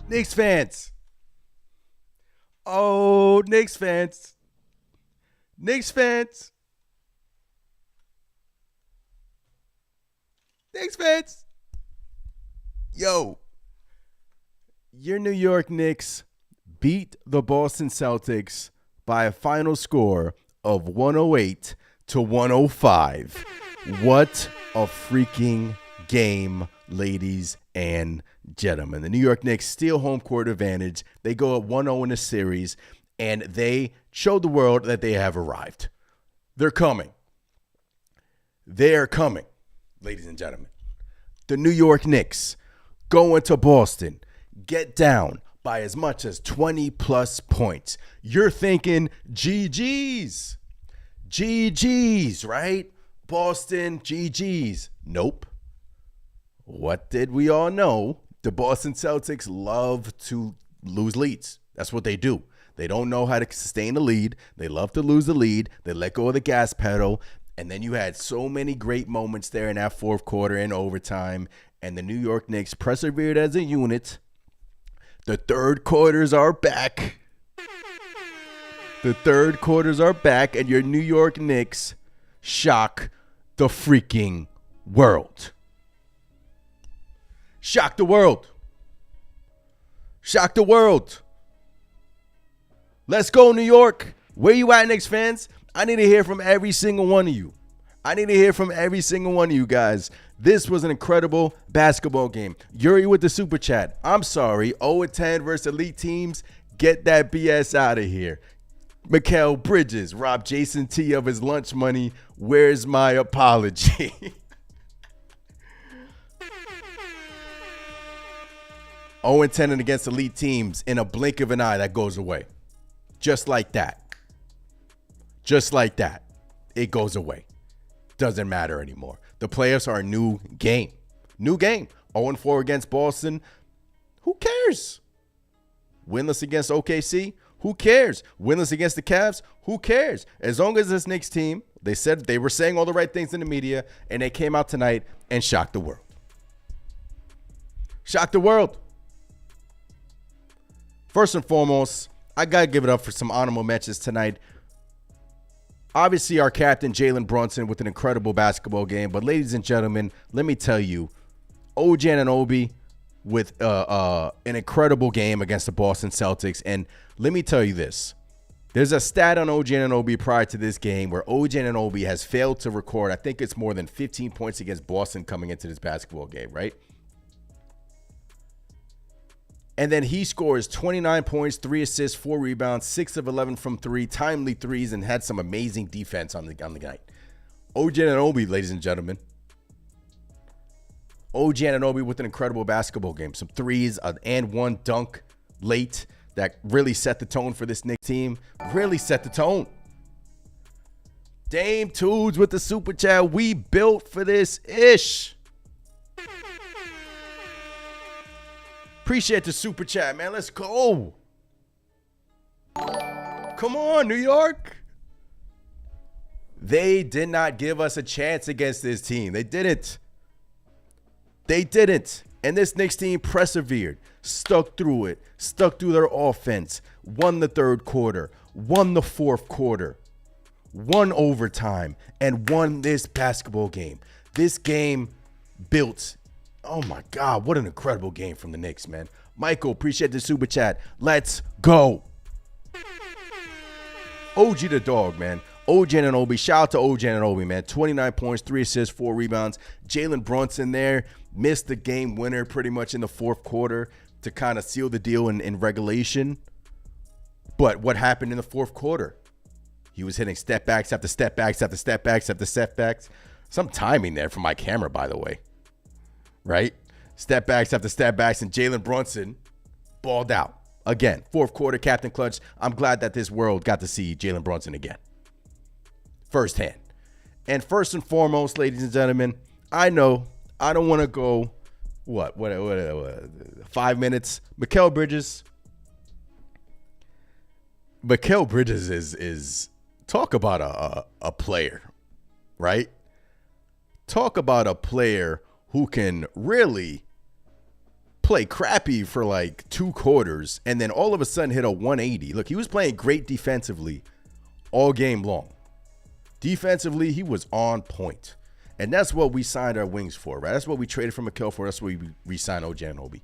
Knicks fans. Oh, Knicks fans. Knicks fans. Knicks fans. Yo. Your New York Knicks beat the Boston Celtics by a final score of 108-105. What a freaking game, ladies and gentlemen. The New York Knicks steal home court advantage. They go up 1-0 in the series, and they show the world that they have arrived. They're coming. They're coming, ladies and gentlemen. The New York Knicks go into Boston, get down by as much as 20-plus points. You're thinking, GG's. GG's, right? Boston, GG's. Nope. What did we all know? The Boston Celtics love to lose leads. That's what they do. They don't know how to sustain a lead. They love to lose the lead. They let go of the gas pedal. And then you had so many great moments there in that fourth quarter and overtime. And the New York Knicks persevered as a unit. The third quarters are back. The third quarters are back. And your New York Knicks shock the freaking world. Shock the world. Shock the world. Let's go, New York. Where you at, Knicks fans? I need to hear from every single one of you. I need to hear from every single one of you guys. This was an incredible basketball game. Yuri with the super chat. I'm sorry. 0-10 versus elite teams. Get that BS out of here. Mikal Bridges robbed Jason T of his lunch money. Where's my apology? 0-10 and against elite teams, in a blink of an eye, that goes away. Just like that. Just like that. It goes away. Doesn't matter anymore. The playoffs are a new game. New game. 0-4 against Boston. Who cares? Winless against OKC. Who cares? Winless against the Cavs. Who cares? As long as this Knicks team, they were saying all the right things in the media, and they came out tonight and shocked the world. Shocked the world. First and foremost, I got to give it up for some honorable mentions tonight. Obviously, our captain, Jalen Brunson, with an incredible basketball game. But ladies and gentlemen, let me tell you, OG Anunoby with an incredible game against the Boston Celtics. And let me tell you this. There's a stat on OG Anunoby prior to this game where OG Anunoby has failed to record, I think it's more than 15 points against Boston coming into this basketball game, right? And then he scores 29 points, 3 assists, 4 rebounds, 6 of 11 from 3, timely threes, and had some amazing defense on the night. OG Anunoby, ladies and gentlemen. OG Anunoby with an incredible basketball game. Some threes and one dunk late that really set the tone for this Knicks team. Really set the tone. Dame Toods with the super chat. We built for this ish. Appreciate the super chat, man. Let's go. Come on, New York. They did not give us a chance against this team. They didn't. They didn't. And this Knicks team persevered, stuck through it, stuck through their offense, won the third quarter, won the fourth quarter, won overtime, and won this basketball game. This game built. Oh, my God. What an incredible game from the Knicks, man. Michael, appreciate the super chat. Let's go. OG the dog, man. OG Anunoby. Shout out to OG Anunoby, man. 29 points, 3 assists, 4 rebounds. Jalen Brunson there. Missed the game winner pretty much in the fourth quarter to kind of seal the deal in regulation. But what happened in the fourth quarter? He was hitting step backs after step backs after step backs after step backs. Some timing there for my camera, by the way. Right? Step backs after step backs, and Jalen Brunson balled out. Again, fourth quarter, Captain Clutch. I'm glad that this world got to see Jalen Brunson again. Firsthand. And first and foremost, ladies and gentlemen, I know I don't want to go, 5 minutes. Mikal Bridges. Mikal Bridges is talk about a player, right? Talk about a player who can really play crappy for like 2 quarters and then all of a sudden hit a 180. Look, he was playing great defensively all game long. Defensively, he was on point. And that's what we signed our wings for, right? That's what we traded for Mikal for. That's what we re-signed OG Anunoby.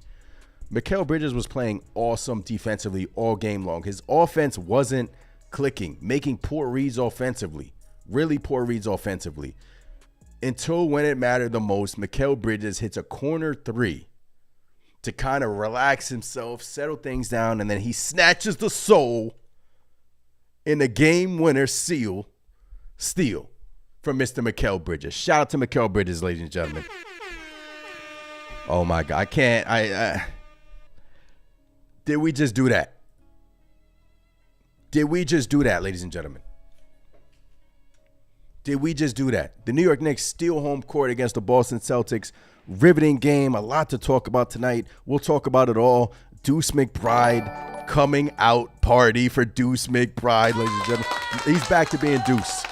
Mikal Bridges was playing awesome defensively all game long. His offense wasn't clicking, making poor reads offensively, really poor reads offensively. Until when it mattered the most, Mikal Bridges hits a corner 3 to kind of relax himself, settle things down, and then he snatches the soul in the game winner steal from Mr. Mikal Bridges. Shout out to Mikal Bridges, ladies and gentlemen. Oh my God, I can't. Did we just do that? Did we just do that, ladies and gentlemen? Did we just do that? The New York Knicks steal home court against the Boston Celtics. Riveting game. A lot to talk about tonight. We'll talk about it all. Deuce McBride coming out party for Deuce McBride, ladies and gentlemen. He's back to being Deuce.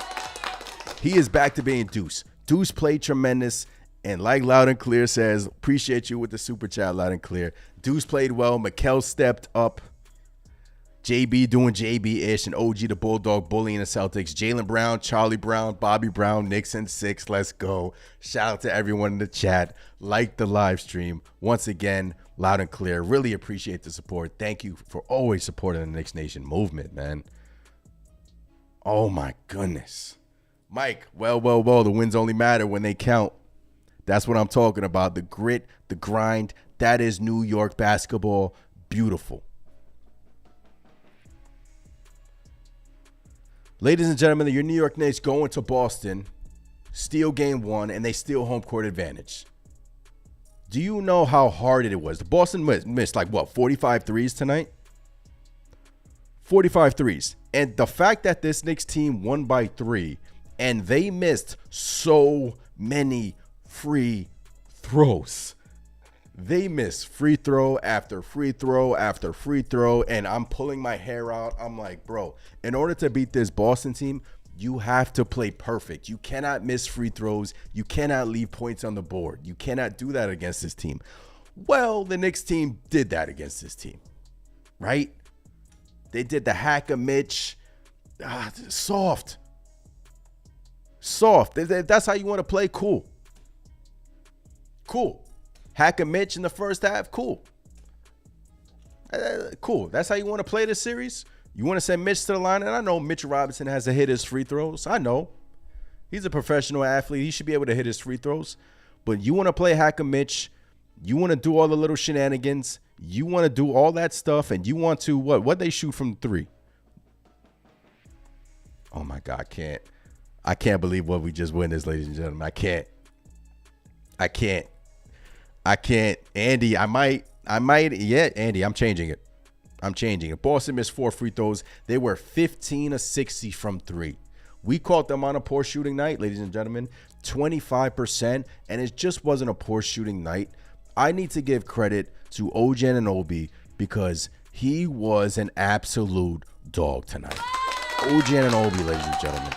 He is back to being Deuce. Deuce played tremendous. And like Loud and Clear says, appreciate you with the super chat, Loud and Clear. Deuce played well. Mikal stepped up. JB doing JB-ish, and OG the Bulldog bullying the Celtics. Jaylen Brown, Charlie Brown, Bobby Brown, Knicks in 6. Let's go. Shout out to everyone in the chat. Like the live stream. Once again, Loud and Clear. Really appreciate the support. Thank you for always supporting the Knicks Nation movement, man. Oh, my goodness. Mike, well, the wins only matter when they count. That's what I'm talking about. The grit, the grind. That is New York basketball. Beautiful. Ladies and gentlemen, your New York Knicks go into Boston, steal game 1, and they steal home court advantage. Do you know how hard it was? The Boston missed like, 45 threes tonight? 45 threes. And the fact that this Knicks team won by 3, and they missed so many free throws. They missed free throw after free throw after free throw, and I'm pulling my hair out. I'm like, bro, in order to beat this Boston team, you have to play perfect. You cannot miss free throws. You cannot leave points on the board. You cannot do that against this team. Well, the Knicks team did that against this team, right? They did the hack of Mitch. Soft. That's how you want to play. Cool. Hack a Mitch in the first half, cool. Cool. That's how you want to play this series? You want to send Mitch to the line? And I know Mitch Robinson has to hit his free throws. I know. He's a professional athlete. He should be able to hit his free throws. But you want to play hack a Mitch. You want to do all the little shenanigans. You want to do all that stuff. And you want to, what they shoot from 3? Oh, my God. I can't believe what we just witnessed, ladies and gentlemen. I can't. Andy, I might. Yeah, Andy, I'm changing it. Boston missed 4 free throws. They were 15 of 60 from 3. We caught them on a poor shooting night, ladies and gentlemen, 25%, and it just wasn't a poor shooting night. I need to give credit to OG Anunoby because he was an absolute dog tonight. OG Anunoby, ladies and gentlemen.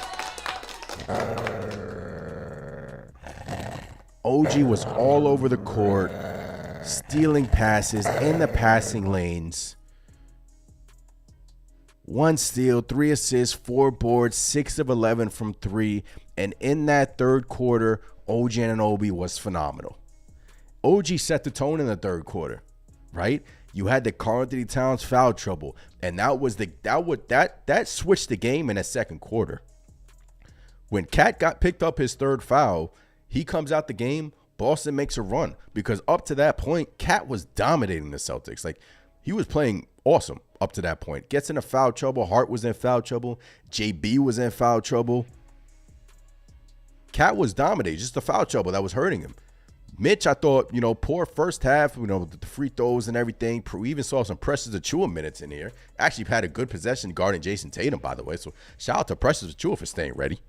OG was all over the court, stealing passes in the passing lanes. 1 steal, 3 assists, 4 boards, 6 of 11 from 3. And in that third quarter, OG Anunoby was phenomenal. OG set the tone in the third quarter, right? You had the Karl-Anthony Towns foul trouble, and that switched the game in the second quarter. When Cat got picked up his 3rd foul, he comes out the game, Boston makes a run because up to that point, Cat was dominating the Celtics. Like, he was playing awesome up to that point. Gets into foul trouble. Hart was in foul trouble. JB was in foul trouble. Cat was dominating. Just the foul trouble that was hurting him. Mitch, I thought, poor first half, the free throws and everything. We even saw some Precious Achiuwa minutes in here. Actually had a good possession guarding Jason Tatum, by the way. So shout out to Precious Achiuwa for staying ready.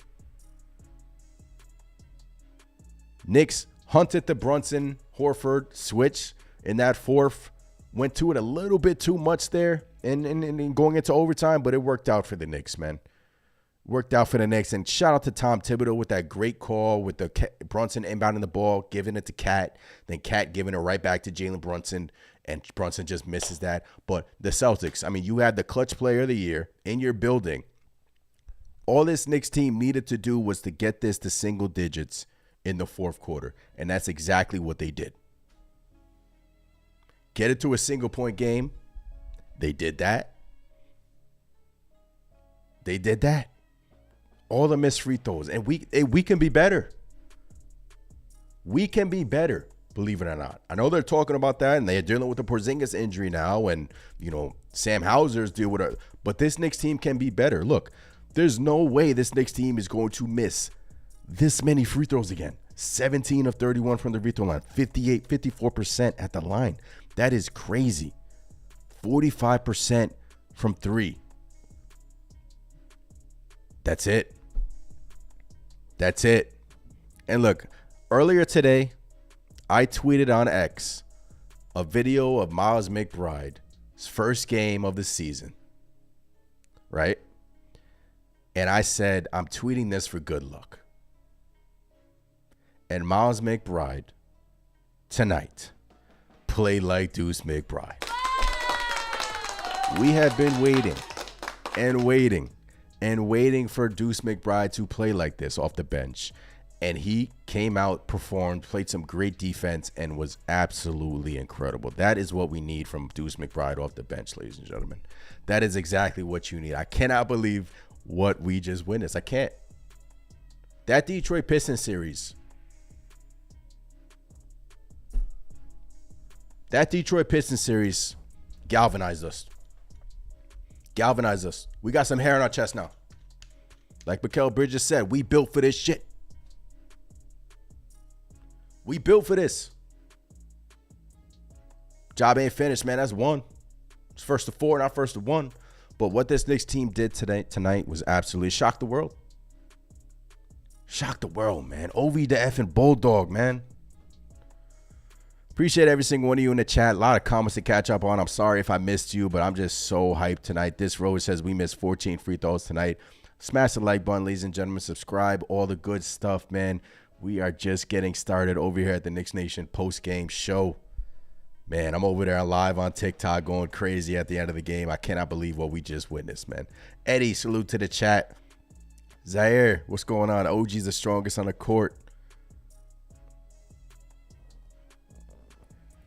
Knicks hunted the Brunson Horford switch in that fourth. Went to it a little bit too much there and going into overtime, but it worked out for the Knicks, man. Worked out for the Knicks. And shout out to Tom Thibodeau with that great call with the Brunson inbounding the ball, giving it to Cat, then Cat giving it right back to Jalen Brunson, and Brunson just misses that. But the Celtics, you had the clutch player of the year in your building. All this Knicks team needed to do was to get this to single digits in the fourth quarter, and that's exactly what they did. Get it to a single-point game. They did that. They did that. All the missed free throws. And we can be better. We can be better, believe it or not. I know they're talking about that, and they're dealing with the Porzingis injury now, and, Sam Hauser's deal with it. But this Knicks team can be better. Look, there's no way this Knicks team is going to miss this many free throws again. 17 of 31 from the free throw line. 54% at the line. That is crazy. 45% from three. That's it. That's it. And look, earlier today, I tweeted on X a video of Miles McBride's first game of the season. Right? And I said, I'm tweeting this for good luck. And Miles McBride, tonight, played like Deuce McBride. We have been waiting and waiting and waiting for Deuce McBride to play like this off the bench. And he came out, performed, played some great defense, and was absolutely incredible. That is what we need from Deuce McBride off the bench, ladies and gentlemen. That is exactly what you need. I cannot believe what we just witnessed. I can't. That Detroit Pistons series. That Detroit Pistons series galvanized us. Galvanized us. We got some hair on our chest now. Like Mikal Bridges said, we built for this shit. We built for this. Job ain't finished, man. That's one. It's first to four, not first to one. But what this Knicks team did tonight was absolutely shocked the world. Shocked the world, man. Ovi the effing Bulldog, man. Appreciate every single one of you in the chat. A lot of comments to catch up on. I'm sorry if I missed you, but I'm just so hyped tonight. This road says we missed 14 free throws tonight. Smash the like button, ladies and gentlemen. Subscribe. All the good stuff, man. We are just getting started over here at the Knicks Nation post-game show. Man, I'm over there live on TikTok going crazy at the end of the game. I cannot believe what we just witnessed, man. Eddie, salute to the chat. Zaire, what's going on? OG's the strongest on the court.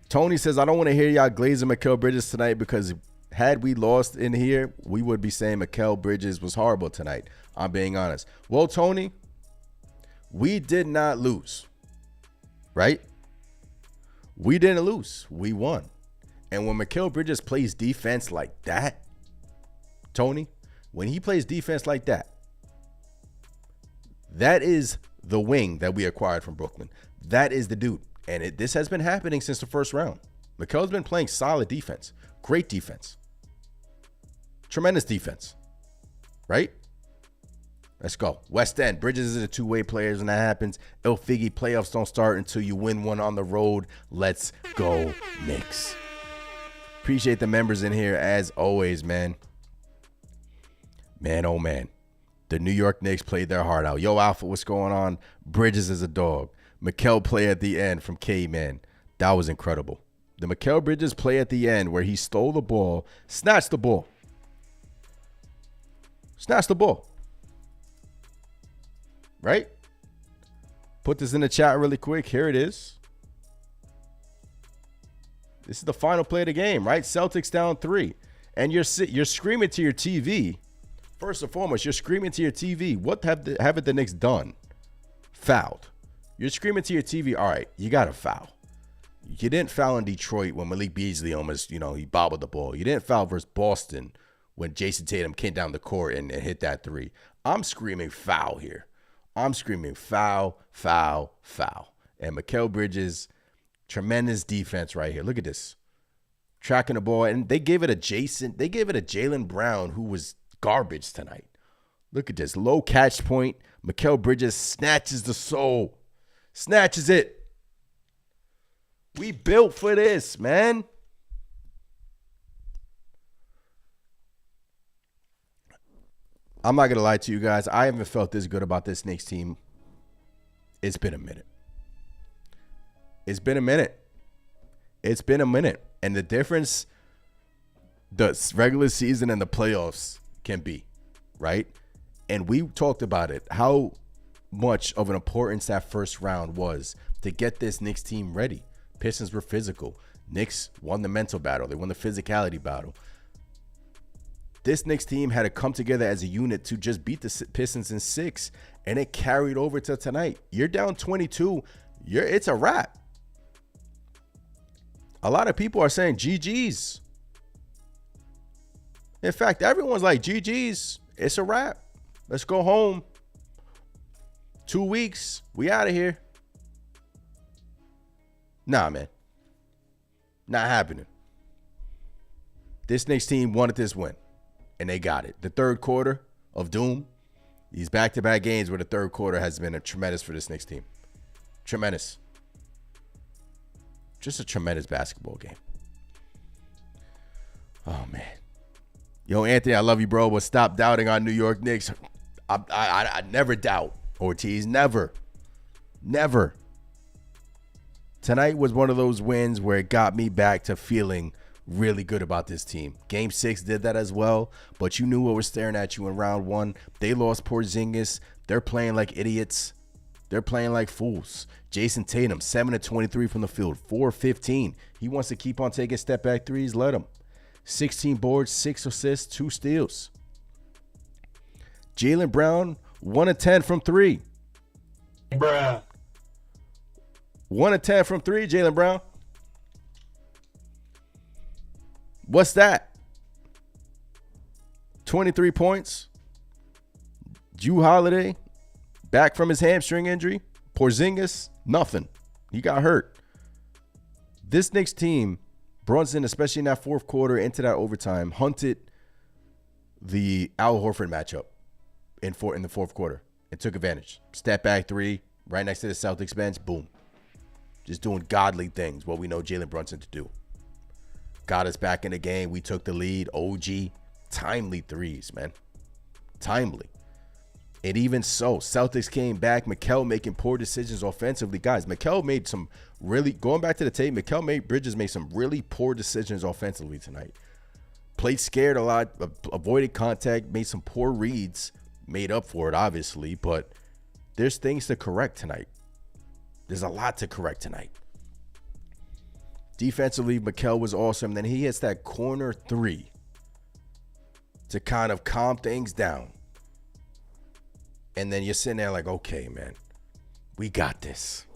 Tony says, I don't want to hear y'all glazing Mikal Bridges tonight because had we lost in here, we would be saying Mikal Bridges was horrible tonight. I'm being honest. Well, Tony, we did not lose, right? We didn't lose. We won. And when Mikal Bridges plays defense like that, Tony, when he plays defense like that, that is the wing that we acquired from Brooklyn. That is the dude. And this has been happening since the first round. Mikal's been playing solid defense. Great defense. Tremendous defense. Right? Let's go. West End. Bridges is a two-way players when that happens. El Figgy, playoffs don't start until you win one on the road. Let's go, Knicks. Appreciate the members in here as always, man. Man, oh, man. The New York Knicks played their heart out. Yo, Alpha, what's going on? Bridges is a dog. Mikal play at the end from K-Man. That was incredible. The Mikal Bridges play at the end where he stole the ball, snatched the ball. Snatched the ball. Right? Put this in the chat really quick. Here it is. This is the final play of the game, right? Celtics down 3. And you're screaming to your TV. First and foremost, you're screaming to your TV. What haven't the Knicks done? Fouled. You're screaming to your TV, all right, you got to foul. You didn't foul in Detroit when Malik Beasley almost, he bobbled the ball. You didn't foul versus Boston when Jason Tatum came down the court and hit that three. I'm screaming foul here. I'm screaming foul, foul, foul. And Mikal Bridges, tremendous defense right here. Look at this. Tracking the ball. And they gave it a Jaylen Brown, who was garbage tonight. Look at this. Low catch point. Mikal Bridges snatches the soul. Snatches it. We built for this, man. I'm not going to lie to you guys. I haven't felt this good about this Knicks team. It's been a minute. It's been a minute. It's been a minute. And the difference the regular season and the playoffs can be, right? And we talked about it, how much of an importance that first round was to get this Knicks team ready. Pistons were physical. Knicks won the mental battle. They won the physicality battle. This Knicks team had to come together as a unit to just beat the Pistons in 6, and it carried over to tonight. You're down 22. It's a wrap. A lot of people are saying GG's. In fact, everyone's like, GG's. It's a wrap. Let's go home. 2 weeks. We out of here. Nah, man. Not happening. This Knicks team wanted this win, and they got it. The third quarter of doom, these back-to-back games where the third quarter has been tremendous for this Knicks team. Tremendous. Just a tremendous basketball game. Oh, man. Yo, Anthony, I love you, bro, but stop doubting our New York Knicks. I never doubt, Ortiz. Never. Never. Tonight was one of those wins where it got me back to feeling really good about this team. Game 6 did that as well, but you knew what was staring at you in round 1. They lost Porzingis. They're playing like idiots. They're playing like fools. Jason Tatum, 7-23 from the field, 4-15. He wants to keep on taking step-back threes. Let him. 16 boards, 6 assists, 2 steals. Jaylen Brown, 1-10 from 3. Bruh. 1-10 from 3, Jaylen Brown. What's that? 23 points. Jrue Holiday, back from his hamstring injury. Porzingis, nothing. He got hurt. This Knicks team, Brunson, especially in that fourth quarter into that overtime, hunted the Al Horford matchup in the fourth quarter and took advantage. Step back 3, right next to the Celtics bench, boom. Just doing godly things, what we know Jalen Brunson to do. Got us back in the game. We took the lead. OG, timely threes, man. Timely. And even so, Celtics came back. Mikal making poor decisions offensively. Guys, Mikal made some really, going back to the tape, Bridges made some really poor decisions offensively tonight. Played scared a lot, avoided contact, made some poor reads, made up for it, obviously, but there's things to correct tonight. There's a lot to correct tonight. Defensively, Mikal was awesome. Then he hits that corner 3 to kind of calm things down. And then you're sitting there like, okay, man, we got this.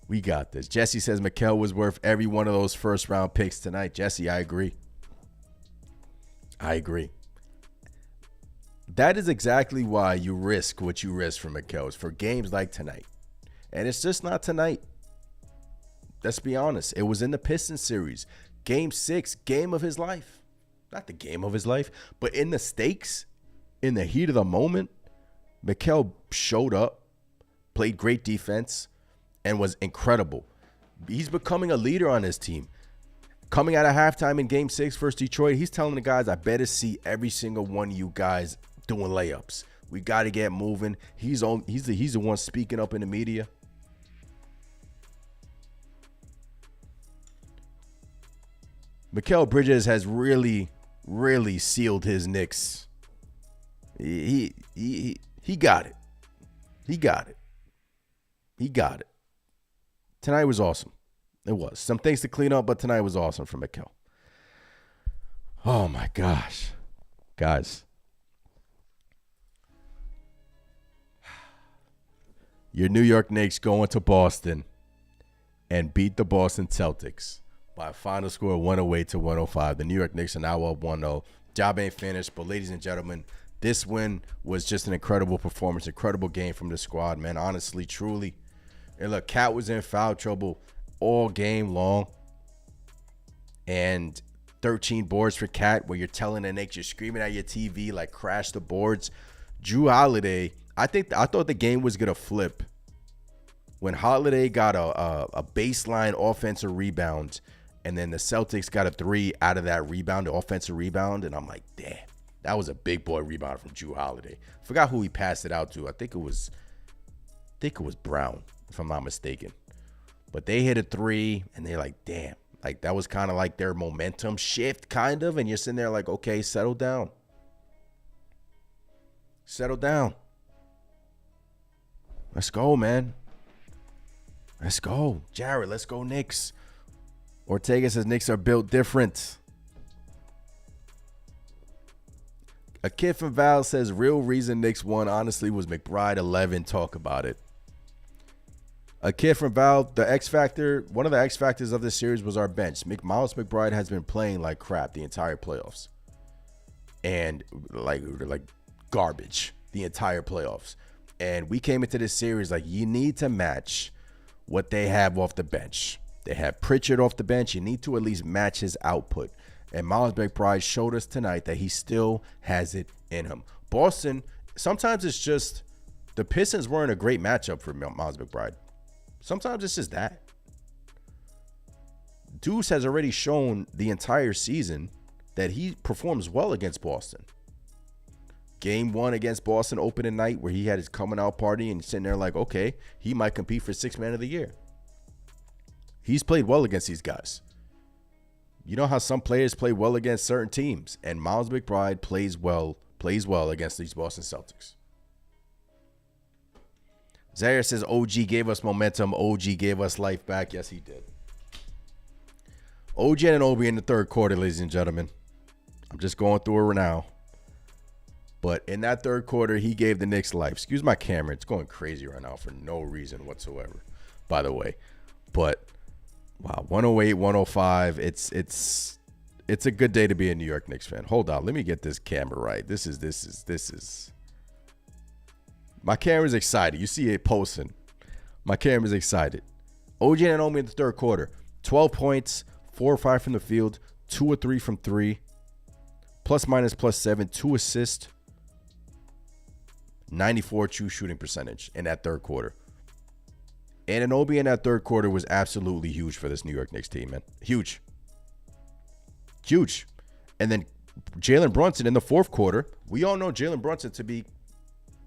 We got this. Jesse says Mikal was worth every one of those first-round picks tonight. Jesse, I agree. I agree. That is exactly why you risk what you risk for Mikal, is for games like tonight. And it's just not tonight. Let's be honest. It was in the Pistons series. Game 6, game of his life. Not the game of his life, but in the stakes, in the heat of the moment, Mikal showed up, played great defense, and was incredible. He's becoming a leader on his team. Coming out of halftime in Game 6 versus Detroit, he's telling the guys, I better see every single one of you guys doing layups. We got to get moving. He's the one speaking up in the media. Mikal Bridges has really, really sealed his Knicks. He got it. He got it. He got it. Tonight was awesome. It was. Some things to clean up, but tonight was awesome for Mikal. Oh, my gosh. Guys. Your New York Knicks going to Boston and beat the Boston Celtics by a final score of 108 to 105. The New York Knicks are now up 1-0. Job ain't finished, but ladies and gentlemen, this win was just an incredible performance, incredible game from the squad, man. Honestly, truly. And look, Cat was in foul trouble all game long. And 13 boards for Cat, where you're telling the Knicks, you're screaming at your TV like crash the boards. Drew Holiday, I thought the game was gonna flip when Holiday got a baseline offensive rebound, and then the Celtics got a 3 out of that rebound, the offensive rebound, and I'm like, damn, that was a big boy rebound from Drew Holiday. Forgot who he passed it out to. I think it was Brown, if I'm not mistaken. But they hit a 3, and they're like, damn. Like, that was kind of like their momentum shift, kind of. And you're sitting there like, okay, settle down. Settle down. Let's go, man. Let's go. Jared, let's go Knicks. Ortega says Knicks are built different. A kid from Val says real reason Knicks won, honestly, was McBride 11. Talk about it. A kid from Val, the X Factor, one of the X Factors of this series was our bench. Miles McBride has been playing like crap the entire playoffs. And like garbage the entire playoffs. And we came into this series like, you need to match what they have off the bench. They have Pritchard off the bench. You need to at least match his output. And Miles McBride showed us tonight that he still has it in him. Boston, sometimes it's just the Pistons weren't a great matchup for Miles McBride. Sometimes it's just that. Deuce has already shown the entire season that he performs well against Boston. Game 1 against Boston opening night, where he had his coming out party and sitting there like, okay, he might compete for 6th man of the year. He's played well against these guys. You know how some players play well against certain teams, and Miles McBride plays well against these Boston Celtics. Zaire says OG gave us momentum. OG gave us life back. Yes, he did. OG and Obi in the third quarter, ladies and gentlemen. I'm just going through it now. But in that third quarter, he gave the Knicks life. Excuse my camera. It's going crazy right now for no reason whatsoever, by the way. But, wow, 108, 105. It's a good day to be a New York Knicks fan. Hold on. Let me get this camera right. This is. My camera's excited. You see it posting. My camera's excited. OG Anunoby in the third quarter. 12 points, 4 or 5 from the field, 2 or 3 from 3. Plus minus plus 7, 2 assists. 94 true shooting percentage in that third quarter. Anunoby in that third quarter was absolutely huge for this New York Knicks team, man. Huge. Huge. And then Jalen Brunson in the fourth quarter. We all know Jalen Brunson to be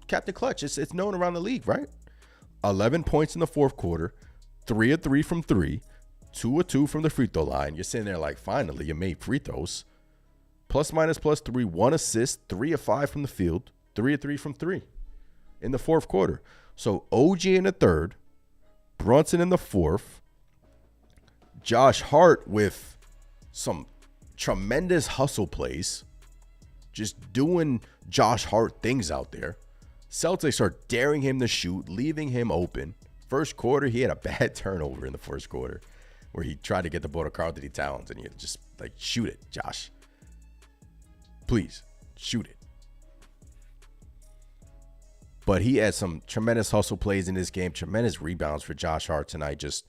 Captain Clutch. It's known around the league, right? 11 points in the fourth quarter, 3 of 3 from 3, 2 of 2 from the free throw line. You're sitting there like, finally, you made free throws. Plus minus plus 3, 1 assist, 3 of 5 from the field, 3 of 3 from 3 in the fourth quarter. So OG in the third, Brunson in the fourth, Josh Hart with some tremendous hustle plays, just doing Josh Hart things out there. Celtics are daring him to shoot, leaving him open. First quarter, he had a bad turnover in the first quarter where he tried to get the ball to Karl-Anthony Towns, and he had to just like, shoot it, Josh. Please, shoot it. But he had some tremendous hustle plays in this game, tremendous rebounds for Josh Hart tonight, just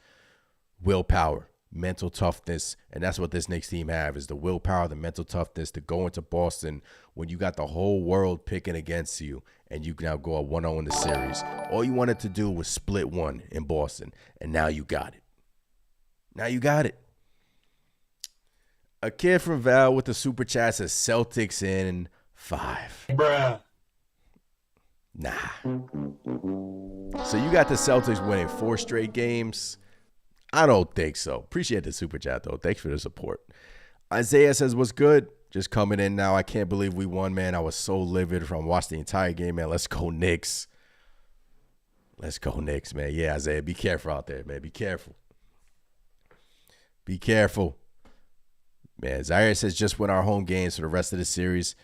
willpower, mental toughness, and that's what this Knicks team have, is the willpower, the mental toughness to go into Boston when you got the whole world picking against you and you can now go up 1-0 in the series. All you wanted to do was split one in Boston, and now you got it. Now you got it. A kid from Val with the super chat says Celtics in 5. Bruh. Nah. So you got the Celtics winning 4 straight games? I don't think so. Appreciate the super chat, though. Thanks for the support. Isaiah says, what's good? Just coming in now. I can't believe we won, man. I was so livid from watching the entire game, man. Let's go Knicks. Let's go Knicks, man. Yeah, Isaiah, be careful out there, man. Be careful. Be careful. Man, Zaire says just win our home games for the rest of the series.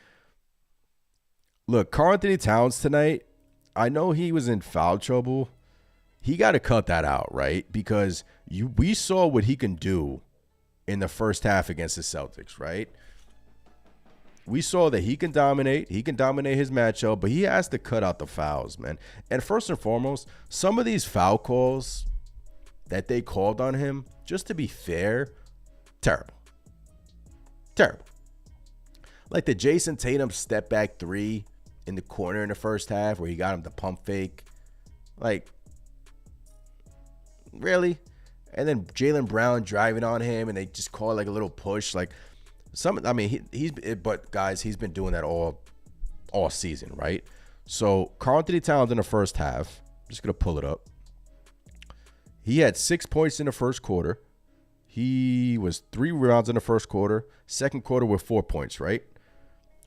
Look, Karl-Anthony Towns tonight, I know he was in foul trouble. he got to cut that out, right? Because we saw what he can do in the first half against the Celtics, right? We saw that he can dominate. He can dominate his matchup, but he has to cut out the fouls, man. And first and foremost, some of these foul calls that they called on him, just to be fair, terrible. Terrible. Like the Jason Tatum step back three in the corner in the first half where he got him to pump fake. Like, really? And then Jaylen Brown driving on him and they just call it like a little push. Like, but guys, he's been doing that all season, right? So Karl Anthony Towns in the first half, I'm just going to pull it up. He had 6 points in the first quarter. He was 3 rebounds in the first quarter. Second quarter with 4 points, right?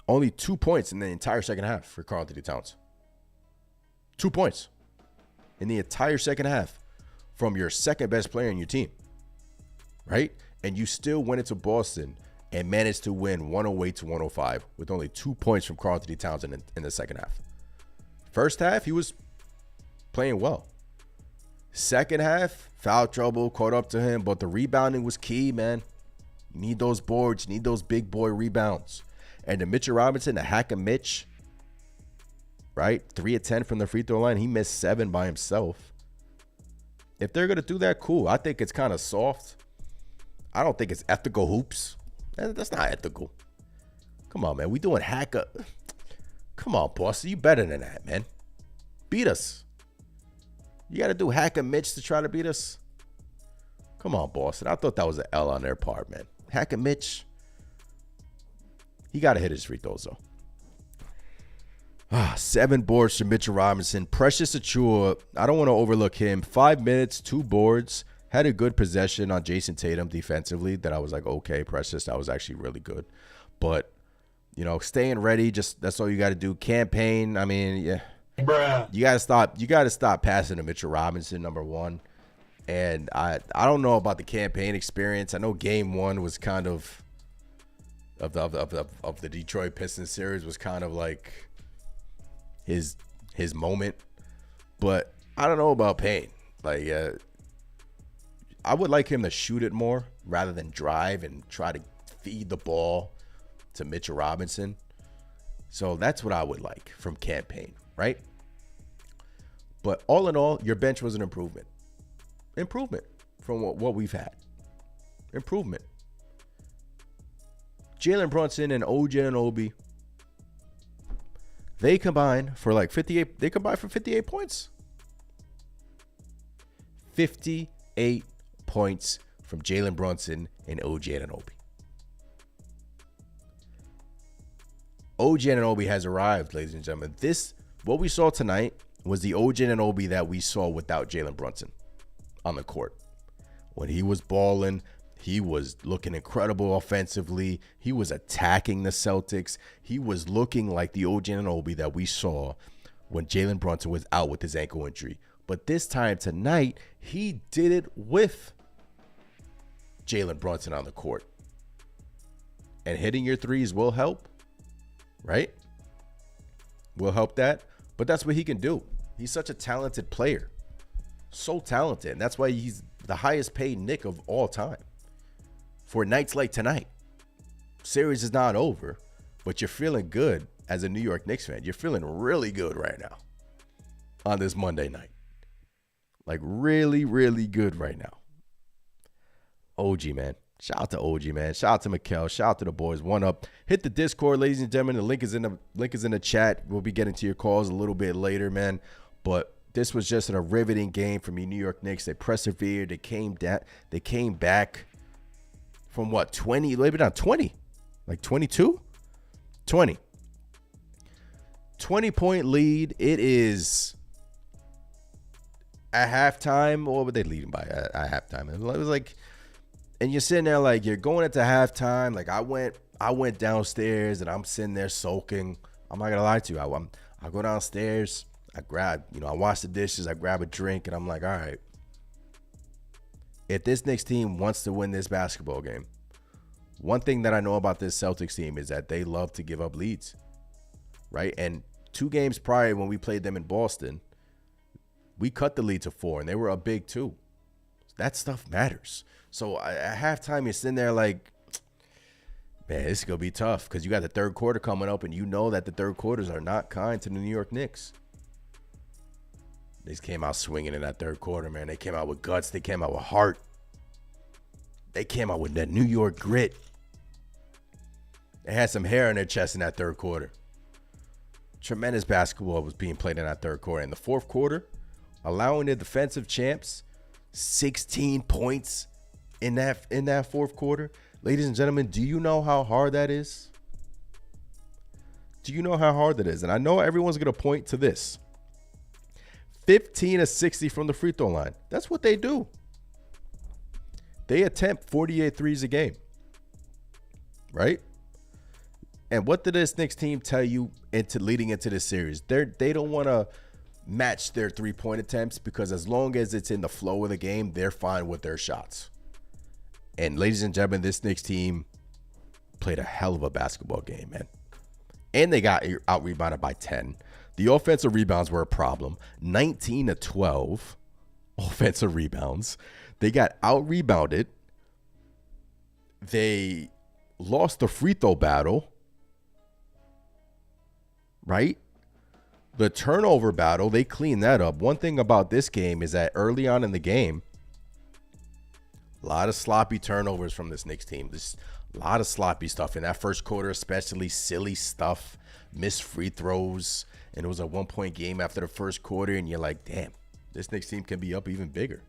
Only 2 points in the entire second half for Karl Anthony Towns. 2 points in the entire second half from your second best player in your team, right? And you still went into Boston and managed to win 108-105 with only 2 points from Karl Anthony Towns in the second half. First half, he was playing well. Second half, foul trouble caught up to him, but the rebounding was key, man. You need those boards, you need those big boy rebounds. And to Mitchell Robinson, the hack of Mitch, right? 3 of 10 from the free throw line. He missed 7 by himself. If they're going to do that, cool. I think it's kind of soft. I don't think it's ethical hoops. That's not ethical. Come on, man. We doing hack up. Come on, Boston. You better than that, man. Beat us. You got to do hack of Mitch to try to beat us? Come on, Boston. I thought that was an L on their part, man. Hack of Mitch. He got to hit his free throws, though. 7 boards for Mitchell Robinson. Precious Achiuwa, I don't want to overlook him. 5 minutes, 2 boards. Had a good possession on Jason Tatum defensively that I was like, okay, Precious, that was actually really good. But, you know, staying ready, just that's all you got to do. Campaign, I mean, yeah. Bruh. You got to stop passing to Mitchell Robinson, number one. And I don't know about the campaign experience. I know game 1 was kind of the Detroit Pistons series was kind of like his moment, but I don't know about Payne. Like, I would like him to shoot it more rather than drive and try to feed the ball to Mitchell Robinson. So that's what I would like from campaign, right? But all in all, your bench was an improvement. Improvement from what we've had. Improvement. Jalen Brunson and OG Anunoby, they combined for like 58. They combined for 58 points. 58 points from Jalen Brunson and OG Anunoby. OG Anunoby has arrived, ladies and gentlemen. What we saw tonight was the OG Anunoby that we saw without Jalen Brunson on the court. When he was balling, he was looking incredible offensively. He was attacking the Celtics. He was looking like the OG Anunoby that we saw when Jalen Brunson was out with his ankle injury. But this time tonight, he did it with Jalen Brunson on the court. And hitting your threes will help, right? Will help that. But that's what he can do. He's such a talented player. So talented. And that's why he's the highest paid Knick of all time. For nights like tonight. Series is not over, but you're feeling good as a New York Knicks fan. You're feeling really good right now on this Monday night. Like really, really good right now. OG, man. Shout out to OG, man. Shout out to Mikkel. Shout out to the boys. One up. Hit the Discord, ladies and gentlemen. The link is in the chat. We'll be getting to your calls a little bit later, man. But this was just a riveting game from the New York Knicks. They persevered. They came back from what, 20? Maybe not 20. Like 22? 20. 20-point lead. It is at halftime. What were they leading by at halftime? It was like, and you're sitting there like you're going into halftime. Like I went downstairs and I'm sitting there soaking. I'm not gonna lie to you. I go downstairs. I wash the dishes. I grab a drink and I'm like, all right. If this Knicks team wants to win this basketball game, one thing that I know about this Celtics team is that they love to give up leads, right? And 2 games prior when we played them in Boston, We cut the lead to 4, and they were up big too. That stuff matters. So at halftime, you're sitting there like, man, this is going to be tough because you got the third quarter coming up, and you know that the third quarters are not kind to the New York Knicks. They came out swinging in that third quarter, man. They came out with guts. They came out with heart. They came out with that New York grit. They had some hair on their chest in that third quarter. Tremendous basketball was being played in that third quarter. In the fourth quarter, allowing the defensive champs 16 points in that fourth quarter. Ladies and gentlemen, do you know how hard that is? Do you know how hard that is? And I know everyone's going to point to this. 15 of 60 from the free throw line. That's what they do. They attempt 48 threes a game. Right? And what did this Knicks team tell you leading into this series? They don't want to match their three-point attempts because as long as it's in the flow of the game, they're fine with their shots. And ladies and gentlemen, this Knicks team played a hell of a basketball game, man. And they got out-rebounded by 10. The offensive rebounds were a problem. 19 to 12 offensive rebounds. They got out-rebounded. They lost the free throw battle. Right? The turnover battle, they cleaned that up. One thing about this game is that early on in the game, a lot of sloppy turnovers from this Knicks team. Just a lot of sloppy stuff in that first quarter, especially silly stuff, missed free throws. And it was a 1-point game after the first quarter. And you're like, damn, this Knicks team can be up even bigger.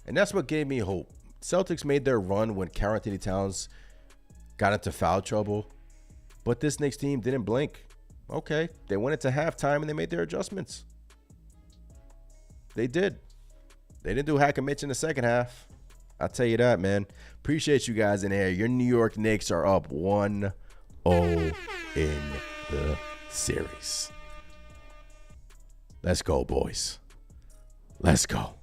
And that's what gave me hope. Celtics made their run when Karl Anthony Towns got into foul trouble. But this Knicks team didn't blink. Okay, they went into halftime and they made their adjustments. They did. They didn't do hack and Mitch in the second half. I'll tell you that, man. Appreciate you guys in here. Your New York Knicks are up 1-0 in the series. Let's go, boys. Let's go.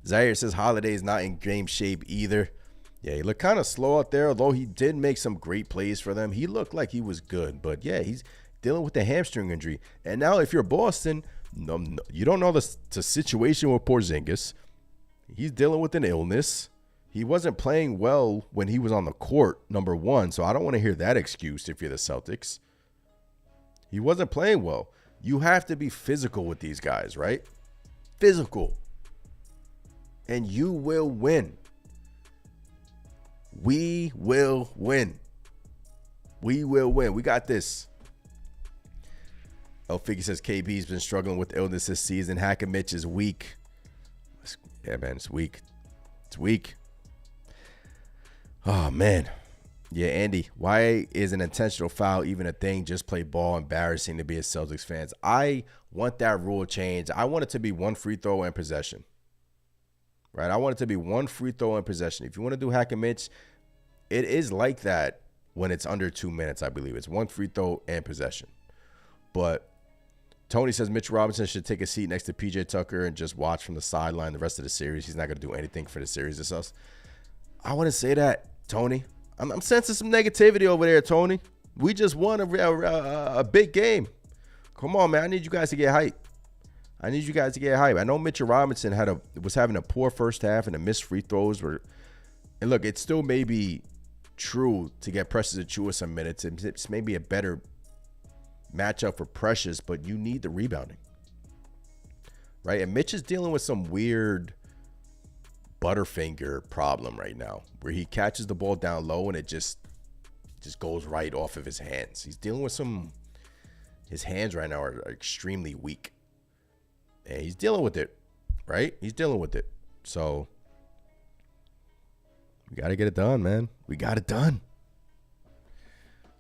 Zaire says Holiday's not in game shape either. Yeah, he looked kind of slow out there, although he did make some great plays for them. He looked like he was good, but yeah, he's dealing with the hamstring injury. And now if you're Boston, you don't know the situation with Porzingis. He's dealing with an illness. He wasn't playing well when he was on the court, number one, so I don't want to hear that excuse if you're the Celtics. He wasn't playing well. You have to be physical with these guys, right? Physical. And you will win. We will win. We will win. We got this. El Figgy says KB's been struggling with illness this season. Hackett Mitch is weak. Yeah, man, it's weak. It's weak. Oh, man. Yeah, Andy, why is an intentional foul even a thing? Just play ball. Embarrassing to be a Celtics fans. I want that rule changed. I want it to be one free throw and possession. Right? I want it to be one free throw and possession. If you want to do hack and Mitch, it is like that when it's under 2 minutes, I believe. It's one free throw and possession. But Tony says Mitch Robinson should take a seat next to PJ Tucker and just watch from the sideline the rest of the series. He's not going to do anything for the series. It's us. I want to say that, Tony. I'm sensing some negativity over there, Tony. We just won a big game. Come on, man. I need you guys to get hype. I know Mitchell Robinson was having a poor first half and the missed free throws were. And look, it still may be true to get Precious Achiuwa some minutes. It's maybe a better matchup for Precious, but you need the rebounding, right? And Mitch is dealing with some weird Butterfinger problem right now, where he catches the ball down low and it just goes right off of his hands. He's dealing with his hands right now are extremely weak. And he's dealing with it, right? He's dealing with it. So we got to get it done, man. We got it done.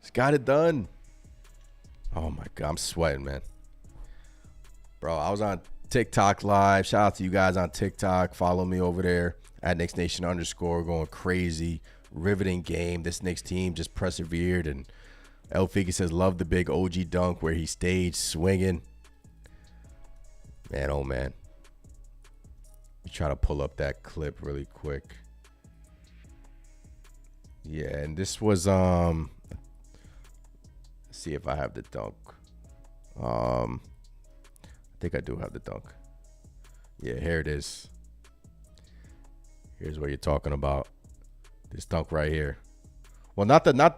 Just got it done. Oh, my God. I'm sweating, man. Bro, I was on TikTok live. Shout out to you guys on TikTok. Follow me over there at @KnicksNation _ going crazy. Riveting game. This Knicks team just persevered. And El Figgy says, love the big OG dunk where he stayed swinging. Man, oh, man. You try to pull up that clip really quick. Yeah, and this was, let's see if I have the dunk. I think I do have the dunk. Yeah, here it is. Here's what you're talking about. This dunk right here. Well,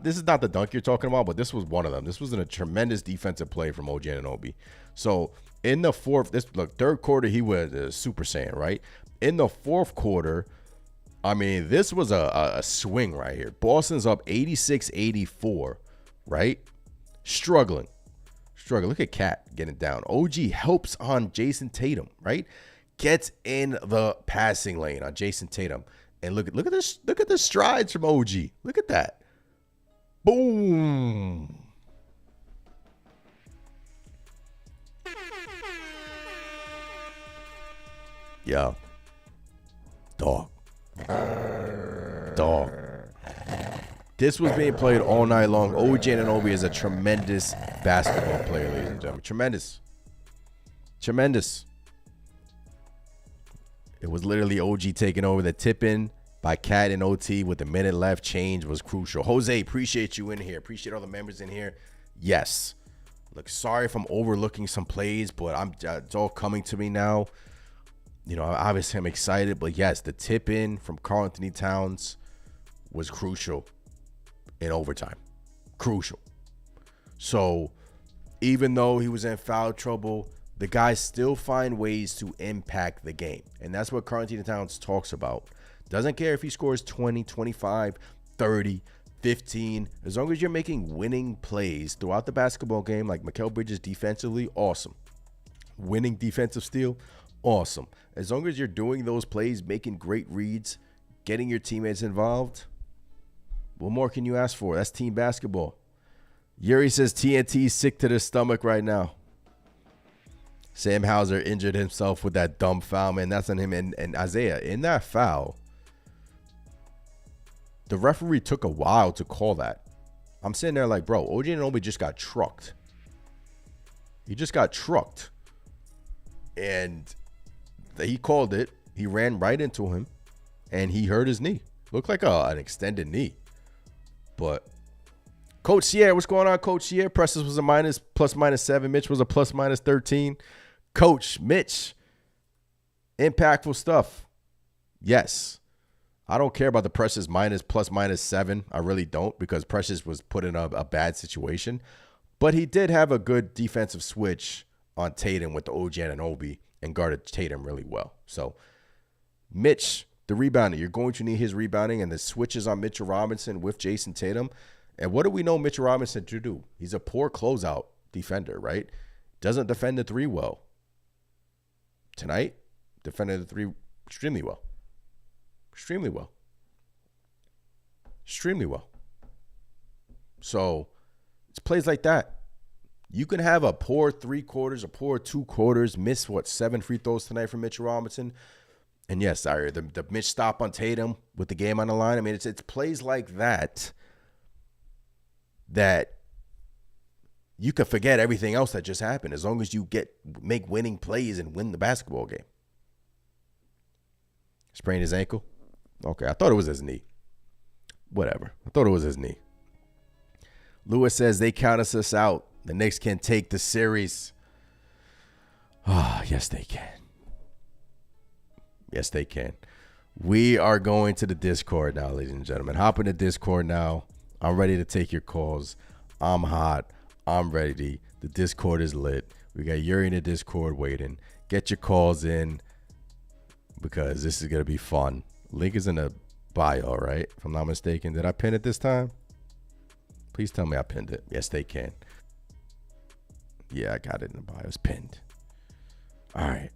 this is not the dunk you're talking about, but this was one of them. This was a tremendous defensive play from OG Anunoby. So in the third quarter, he was a Super Saiyan, right? In the fourth quarter, I mean, this was a swing right here. Boston's up 86-84, right? Struggling. Look at Cat getting down. OG helps on Jason Tatum, right? Gets in the passing lane on Jason Tatum. And look at this. Look at the strides from OG. Look at that. Boom. Yeah. Dog. This was being played all night long. OG Anunoby is a tremendous basketball player, ladies and gentlemen. Tremendous. It was literally OG taking over. The tip-in by Cat and OT with a minute left. Change was crucial. Jose, appreciate you in here. Appreciate all the members in here. Yes. Look, sorry if I'm overlooking some plays, but it's all coming to me now. You know, obviously I'm excited, but yes, the tip-in from Karl-Anthony Towns was crucial in overtime. Crucial. So even though he was in foul trouble, the guys still find ways to impact the game. And that's what Karl-Anthony Towns talks about. Doesn't care if he scores 20, 25, 30, 15. As long as you're making winning plays throughout the basketball game, like Mikal Bridges defensively, awesome. Winning defensive steal, awesome. As long as you're doing those plays, making great reads, getting your teammates involved, what more can you ask for? That's team basketball. Yuri says TNT's sick to the stomach right now. Sam Hauser injured himself with that dumb foul, man. That's on him. And Isaiah, in that foul, the referee took a while to call that. I'm sitting there like, bro, OG Anunoby just got trucked. He just got trucked. And he called it. He ran right into him, and he hurt his knee. Looked like an extended knee. But Coach Sierra, what's going on, Coach Sierra? Preston was a +/-7. Mitch was a +/-13. Coach Mitch, impactful stuff. Yes. I don't care about the Precious +/-7. I really don't, because Precious was put in a bad situation. But he did have a good defensive switch on Tatum with the OG Anunoby and guarded Tatum really well. So, Mitch, the rebounder, you're going to need his rebounding and the switches on Mitchell Robinson with Jason Tatum. And what do we know Mitchell Robinson to do? He's a poor closeout defender, right? Doesn't defend the three well. Tonight, defended the three extremely well. So, it's plays like that. You can have a poor 3 quarters, a poor 2 quarters, miss, 7 free throws tonight from Mitchell Robinson. And yes, sorry, the Mitch stop on Tatum with the game on the line. I mean, it's plays like that you can forget everything else that just happened as long as you make winning plays and win the basketball game. Sprained his ankle? Okay, I thought it was his knee. Whatever. I thought it was his knee. Lewis says they count us out. The Knicks can take the series. Yes, they can. Yes, they can. We are going to the Discord now, ladies and gentlemen. Hop in the Discord now. I'm ready to take your calls. I'm hot. I'm ready. The Discord is lit. We got Yuri in the Discord waiting. Get your calls in because this is going to be fun. Link is in the bio, right? If I'm not mistaken. Did I pin it this time? Please tell me I pinned it. Yes, they can. Yeah, I got it in the bio. It's pinned. All right.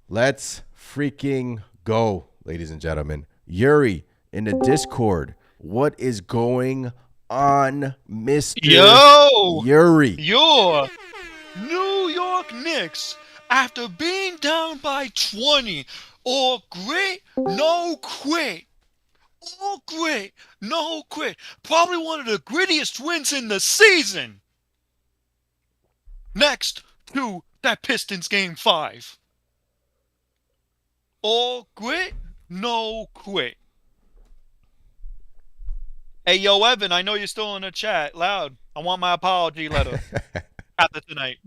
Let's freaking go, ladies and gentlemen. Yuri in the Discord. What is going on, Mr. Yuri? Your New York Knicks, after being down by 20, all great, no quit. All great, no quit. Probably one of the grittiest wins in the season. Next to that Pistons Game 5. All grit, no quit. Hey, yo, Evan, I know you're still in the chat. Loud. I want my apology letter after tonight.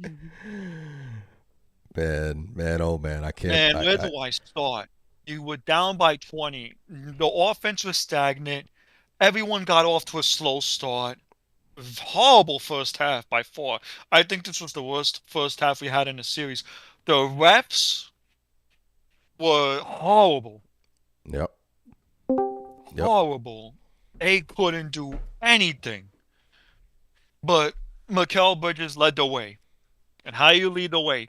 Man, oh man, I can't. Man, where do I start? You were down by 20. The offense was stagnant. Everyone got off to a slow start. Horrible first half by far. I think this was the worst first half we had in the series. The refs were horrible. Yep. Horrible. They couldn't do anything. But Mikal Bridges led the way. And how you lead the way?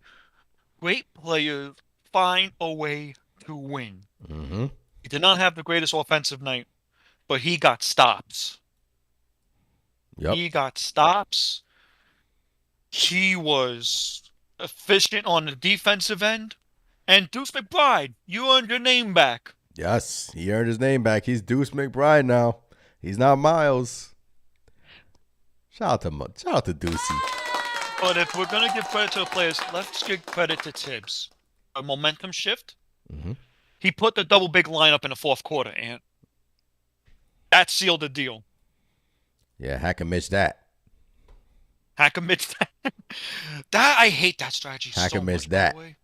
Great players find a way to win. Mm-hmm. He did not have the greatest offensive night, but he got stops. Yep. He got stops. He was efficient on the defensive end. And Deuce McBride, you earned your name back. Yes, he earned his name back. He's Deuce McBride now. He's not Miles. Shout out to Deucey. But if we're going to give credit to the players, let's give credit to Tibbs. A momentum shift. Mm-hmm. He put the double big lineup in the fourth quarter, and that sealed the deal. Yeah, hack and Mitch that. Hack and Mitch that. I hate that strategy Hack so and Mitch much, that. by the way.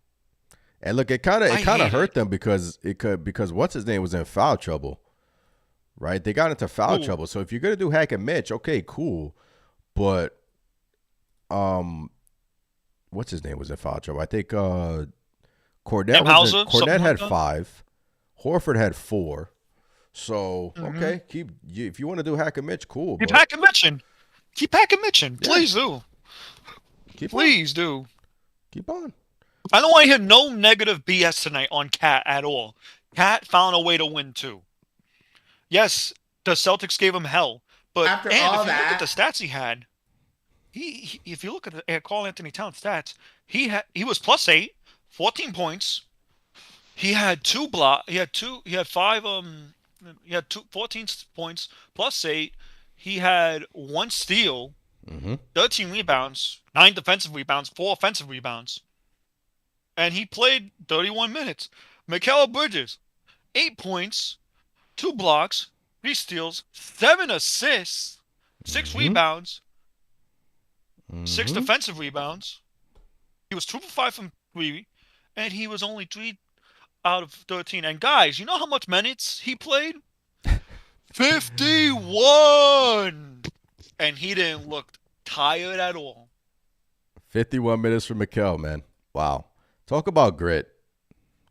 And look, it kind of hurt it. them because what's his name was in foul trouble, right? They got into foul trouble. So if you're gonna do Hack and Mitch, okay, cool, but what's his name was in foul trouble? I think Cornette like had 5, Horford had 4. So okay, if you want to do Hack and Mitch, cool. Keep hacking Mitchin. Keep hacking Mitchin. Yeah. Please do. Please do. Keep on. I don't want to hear no negative BS tonight on Cat at all. Cat found a way to win too. Yes, the Celtics gave him hell, but After if you all look at that, the stats he had, if you look at the Carl Anthony Towns stats, he was +8, 14 points. He had 2 block. He had 5 14 points +8. He had 1 steal, 13 rebounds, 9 defensive rebounds, 4 offensive rebounds. And he played 31 minutes. Mikal Bridges, 8 points, 2 blocks, 3 steals, 7 assists, 6 rebounds, 6 defensive rebounds. He was 2 for 5 from 3, and he was only 3 out of 13. And guys, you know how much minutes he played? 51! And he didn't look tired at all. 51 minutes for Mikal, man. Wow. Talk about grit.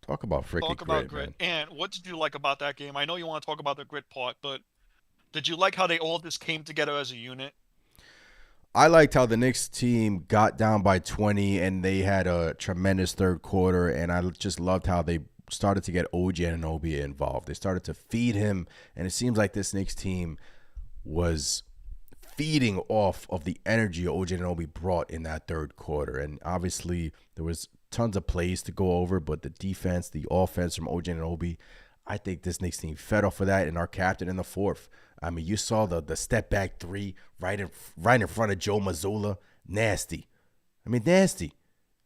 Talk about freaking grit, man. And what did you like about that game? I know you want to talk about the grit part, but did you like how they all just came together as a unit? I liked how the Knicks team got down by 20 and they had a tremendous third quarter, and I just loved how they started to get OG Anunoby involved. They started to feed him, and it seems like this Knicks team was feeding off of the energy OG Anunoby brought in that third quarter. And obviously there was tons of plays to go over, but the defense, the offense from OG Anunoby, I think this Knicks team fed off of that, and our captain in the fourth. I mean, you saw the step back 3 right in front of Joe Mazzulla. Nasty. I mean, nasty.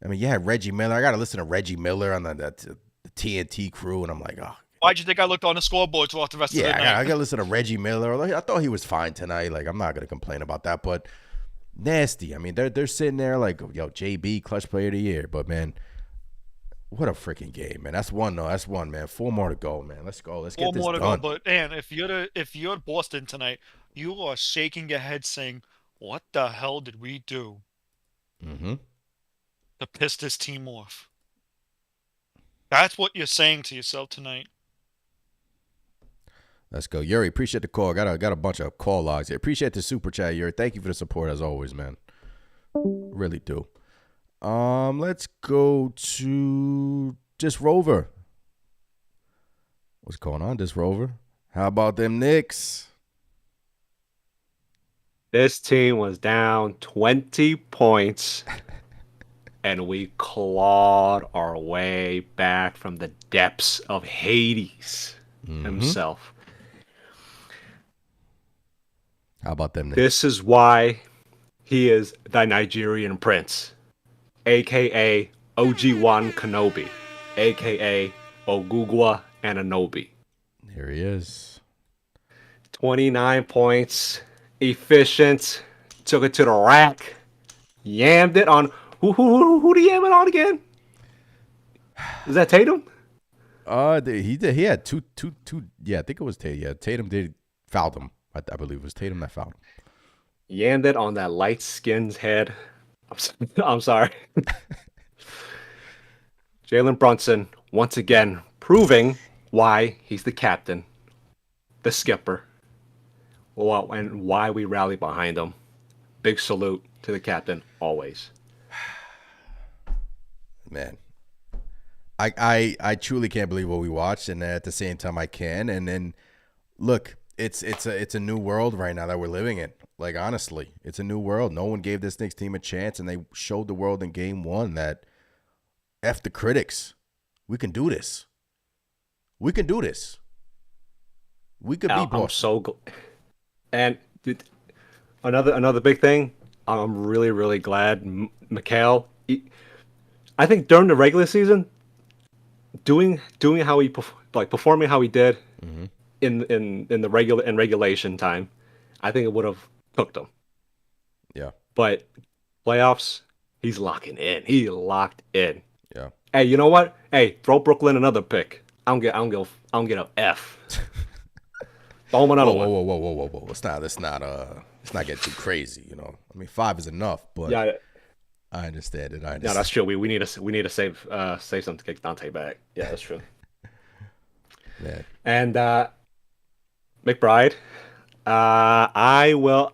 I mean, you had Reggie Miller. I got to listen to Reggie Miller on the TNT crew, and I'm like, oh. Why'd you think I looked on the scoreboard throughout the rest of the night? Yeah, I got to listen to Reggie Miller. I thought he was fine tonight. Like, I'm not going to complain about that, but nasty. I mean, they're sitting there like, yo, JB, clutch player of the year. But, man, what a freaking game, man. That's one, though. That's one, man. 4 more to go, man. Let's go. Let's get this done. 4 more to go. But, man, if you're Boston tonight, you are shaking your head saying, what the hell did we do to piss this team off? That's what you're saying to yourself tonight. Let's go. Yuri, appreciate the call. Got a bunch of call logs here. Appreciate the super chat, Yuri. Thank you for the support as always, man. Really do. Let's go to Just Rover. What's going on, Just Rover? How about them Knicks? This team was down 20 points, and we clawed our way back from the depths of Hades himself. How about them Knicks? This is why he is the Nigerian prince, a.k.a. OG1 Kenobi, a.k.a. Ogugwa Anunoby. Here he is. 29 points, efficient, took it to the rack, yammed it on who did he yam it on again? Is that Tatum? He did. He had two. Yeah, I think it was Tatum. Yeah, Tatum did fouled him. I believe it was Tatum that fouled him. Yammed it on that light skinned head. I'm sorry. Jalen Brunson once again proving why he's the captain, the skipper, and why we rally behind him. Big salute to the captain always. Man, I truly can't believe what we watched, and at the same time I can. And then look, it's a new world right now that we're living in. Like, honestly, it's a new world. No one gave this Knicks team a chance, and they showed the world in Game 1 that F the critics. We can do this. We can do this. We could beat Boston. I'm so and another big thing. I'm really glad Mikal. I think during the regular season, doing how he performing how he did in the regulation time, I think it would have cooked him. Yeah. But playoffs, he's locking in. He locked in. Yeah. Hey, you know what? Hey, throw Brooklyn another pick. I don't get an F. Throw him another one. Whoa. Let's not get too crazy, you know. I mean, 5 is enough, but yeah, I understand it. No, that's true. We need to save something to kick Dante back. Yeah, that's true. Man. And McBride, I will.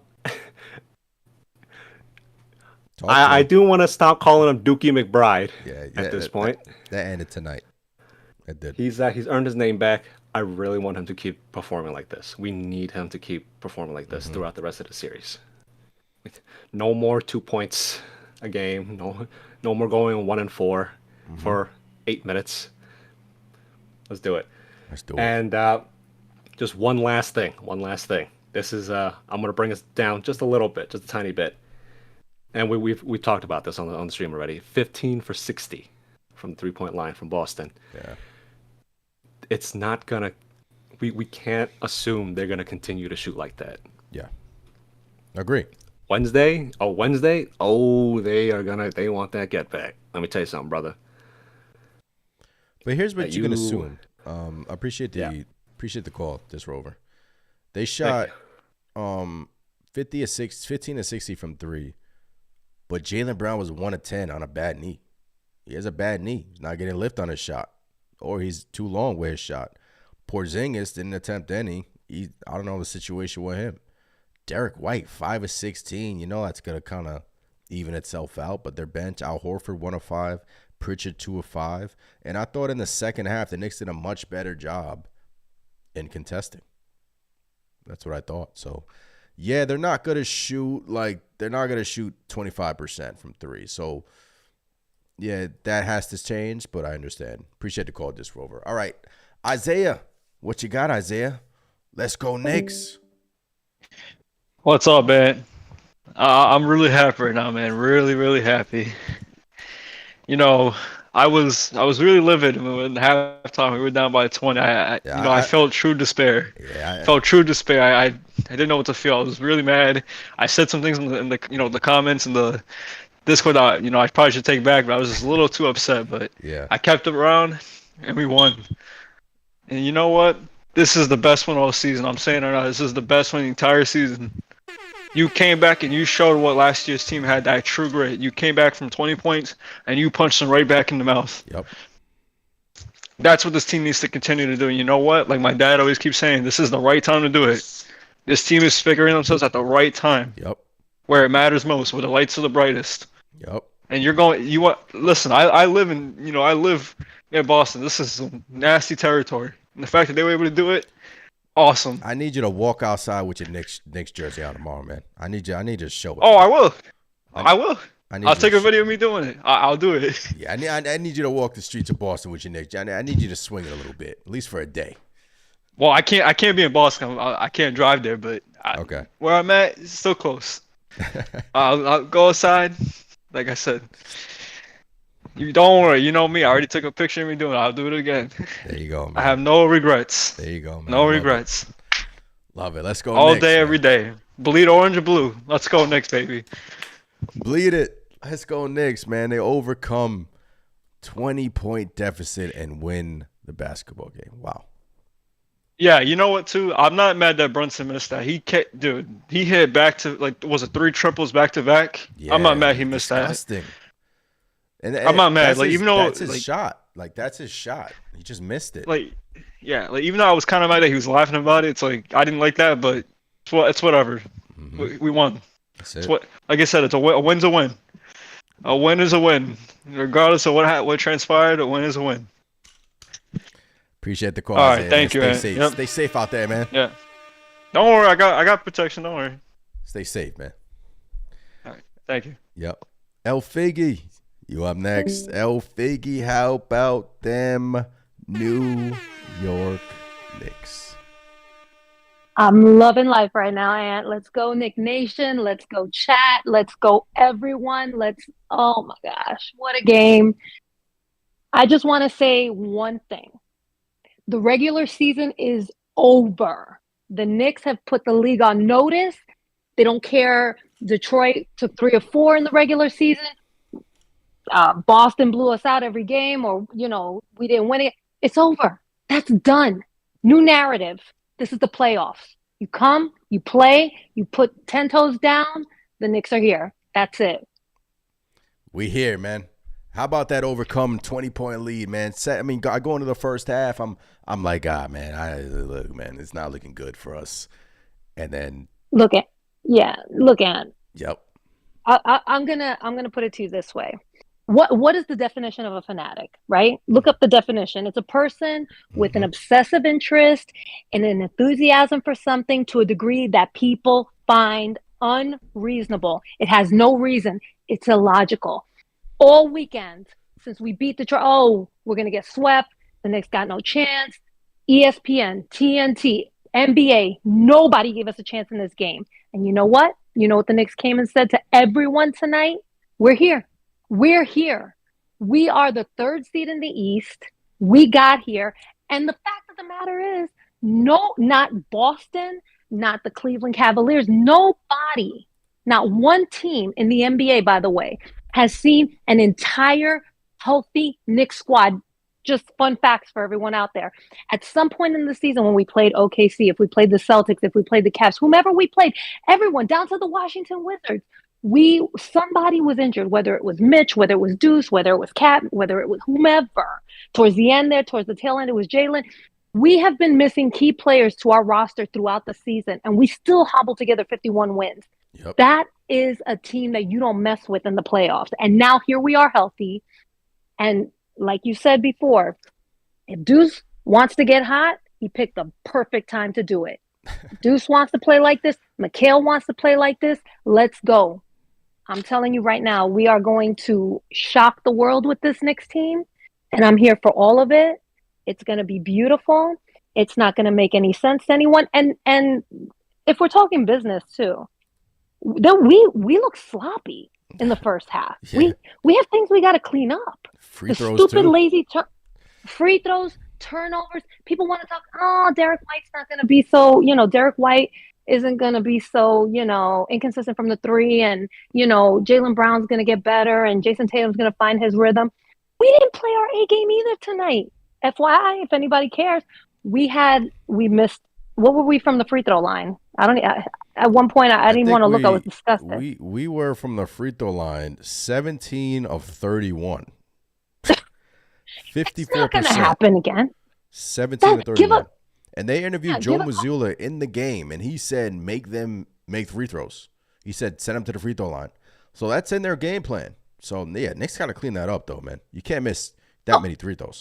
I do want to stop calling him Dookie McBride. At this point, that ended tonight. It did. He's earned his name back. I really want him to keep performing like this. We need him to keep performing like this throughout the rest of the series. No more 2 points a game. No more going 1-4 for 8 minutes. Let's do it. And just one last thing. This is I'm gonna bring us down just a little bit, just a tiny bit. And we've talked about this on the stream already. 15 for 60 from the 3-point line from Boston. Yeah. It's not gonna. We can't assume they're gonna continue to shoot like that. Yeah. Agree. Wednesday. Oh, they want that get back. Let me tell you something, brother. But here's what you can assume. I appreciate the call, this Rover. They shot 15 to 60 from 3. But Jaylen Brown was 1 of 10 on a bad knee. He has a bad knee. He's not getting lift on his shot. Or he's too long with his shot. Porzingis didn't attempt any. I don't know the situation with him. Derek White, 5 of 16. You know that's going to kind of even itself out. But their bench, Al Horford, 1 of 5. Pritchard, 2 of 5. And I thought in the second half, the Knicks did a much better job in contesting. That's what I thought. So, yeah, they're not going to shoot 25% from 3. So, yeah, that has to change, but I understand. Appreciate the call, this Rover. All right, Isaiah, what you got, Isaiah? Let's go Knicks. What's up, man? I'm really happy right now, man. Really happy. You know, I was really livid when halftime we were down by 20. I felt true despair. Yeah, I felt true despair. I didn't know what to feel. I was really mad. I said some things in the comments and the Discord that I probably should take back, but I was just a little too upset. But yeah, I kept it around and we won. And you know what? This is the best one all season. I'm saying it now. This is the best one the entire season. You came back and you showed what last year's team had, that true grit. You came back from 20 points and you punched them right back in the mouth. Yep. That's what this team needs to continue to do. And you know what? Like my dad always keeps saying, this is the right time to do it. This team is figuring themselves at the right time. Yep. Where it matters most, where the lights are the brightest. Yep. And listen, I live in Boston. This is some nasty territory. And the fact that they were able to do it, awesome. I need you to walk outside with your Knicks jersey on tomorrow, man. I need you to show it. Oh, I will. I'll take a video of me doing it. I'll do it. Yeah, I need you to walk the streets of Boston with your Knicks. I need you to swing it a little bit, at least for a day. Well, I can't be in Boston. I can't drive there, but okay. Where I'm at, it's still close. I'll go outside. Like I said, you don't worry. You know me. I already took a picture of me doing it. I'll do it again. There you go, man. I have no regrets. There you go, man. No regrets. Love it. Let's go all Knicks, day, man. every day. Bleed orange or blue. Let's go Knicks, baby. Bleed it. Let's go Knicks, man. They overcome 20-point deficit and win the basketball game. Wow. Yeah, you know what, too? I'm not mad that Brunson missed that. He hit back to, like, was it 3 triples back to back? Yeah, I'm not mad he missed disgusting. that. And I'm not mad. Like, even though that's his like, shot. Like, that's his shot. He just missed it. like, yeah, like even though I was kind of mad that he was laughing about it, it's like I didn't like that, but it's whatever. We won. That's It's it. what, like I said, a win's a win. A win is a win, regardless of what transpired. A win is a win. Appreciate the call. All right, Isaiah, thank man. you, Stay man. safe. Yep. Stay safe out there, man. Yeah. Don't worry, I got protection. Don't worry. Stay safe, man. All right, thank you. Yep. El Figgy, you up next. El Figgy, how about them New York Knicks? I'm loving life right now, Ant. Let's go, Nick Nation. Let's go, chat. Let's go, everyone. Oh my gosh, what a game. I just want to say one thing. The regular season is over. The Knicks have put the league on notice. They don't care. Detroit took 3 or 4 in the regular season. Boston blew us out every game, or, we didn't win it. It's over. That's done. New narrative. This is the playoffs. You come, you play, you put 10 toes down. The Knicks are here. That's it. We here, man. How about that overcome 20-point lead, man? I go into the first half. I'm like, man, look, man, it's not looking good for us. And then look at. Yep. I'm gonna put it to you this way. What is the definition of a fanatic, right? Look up the definition. It's a person with an obsessive interest and an enthusiasm for something to a degree that people find unreasonable. It has no reason. It's illogical. All weekend, since we beat Detroit, we're going to get swept. The Knicks got no chance. ESPN, TNT, NBA, nobody gave us a chance in this game. And you know what? You know what the Knicks came and said to everyone tonight? We're here. We're here. We are the 3rd seed in the East. We got here. And the fact of the matter is, no, not Boston, not the Cleveland Cavaliers, nobody, not one team in the NBA, by the way, has seen an entire healthy Knicks squad. Just fun facts for everyone out there. At some point in the season when we played OKC, if we played the Celtics, if we played the Cavs, whomever we played, everyone down to the Washington Wizards, somebody was injured, whether it was Mitch, whether it was Deuce, whether it was Cat, whether it was whomever. Towards the end there, towards the tail end, it was Jalen. We have been missing key players to our roster throughout the season, and we still hobbled together 51 wins. Yep. That is a team that you don't mess with in the playoffs. And now here we are healthy. And like you said before, if Deuce wants to get hot, he picked the perfect time to do it. Deuce wants to play like this. Mikhail wants to play like this. Let's go. I'm telling you right now, we are going to shock the world with this Knicks team. And I'm here for all of it. It's going to be beautiful. It's not going to make any sense to anyone. And if we're talking business too, we look sloppy in the first half. Yeah. We have things we got to clean up. Free throws, stupid, too. Lazy free throws, turnovers. People want to talk, Derek White's not going to be so, Derek White isn't going to be so, inconsistent from the 3. And, Jaylen Brown's going to get better and Jason Tatum's going to find his rhythm. We didn't play our A game either tonight. FYI, if anybody cares, we missed. What were we from the free throw line? At one point, I didn't even want to look. I was disgusted. We were from the free throw line 17 of 31. 54%. It's not going to happen again. 17 of 31. And they interviewed Joe Mazzulla in the game, and he said make free throws. He said send them to the free throw line. So that's in their game plan. So, yeah, Knicks got to clean that up, though, man. You can't miss that many free throws.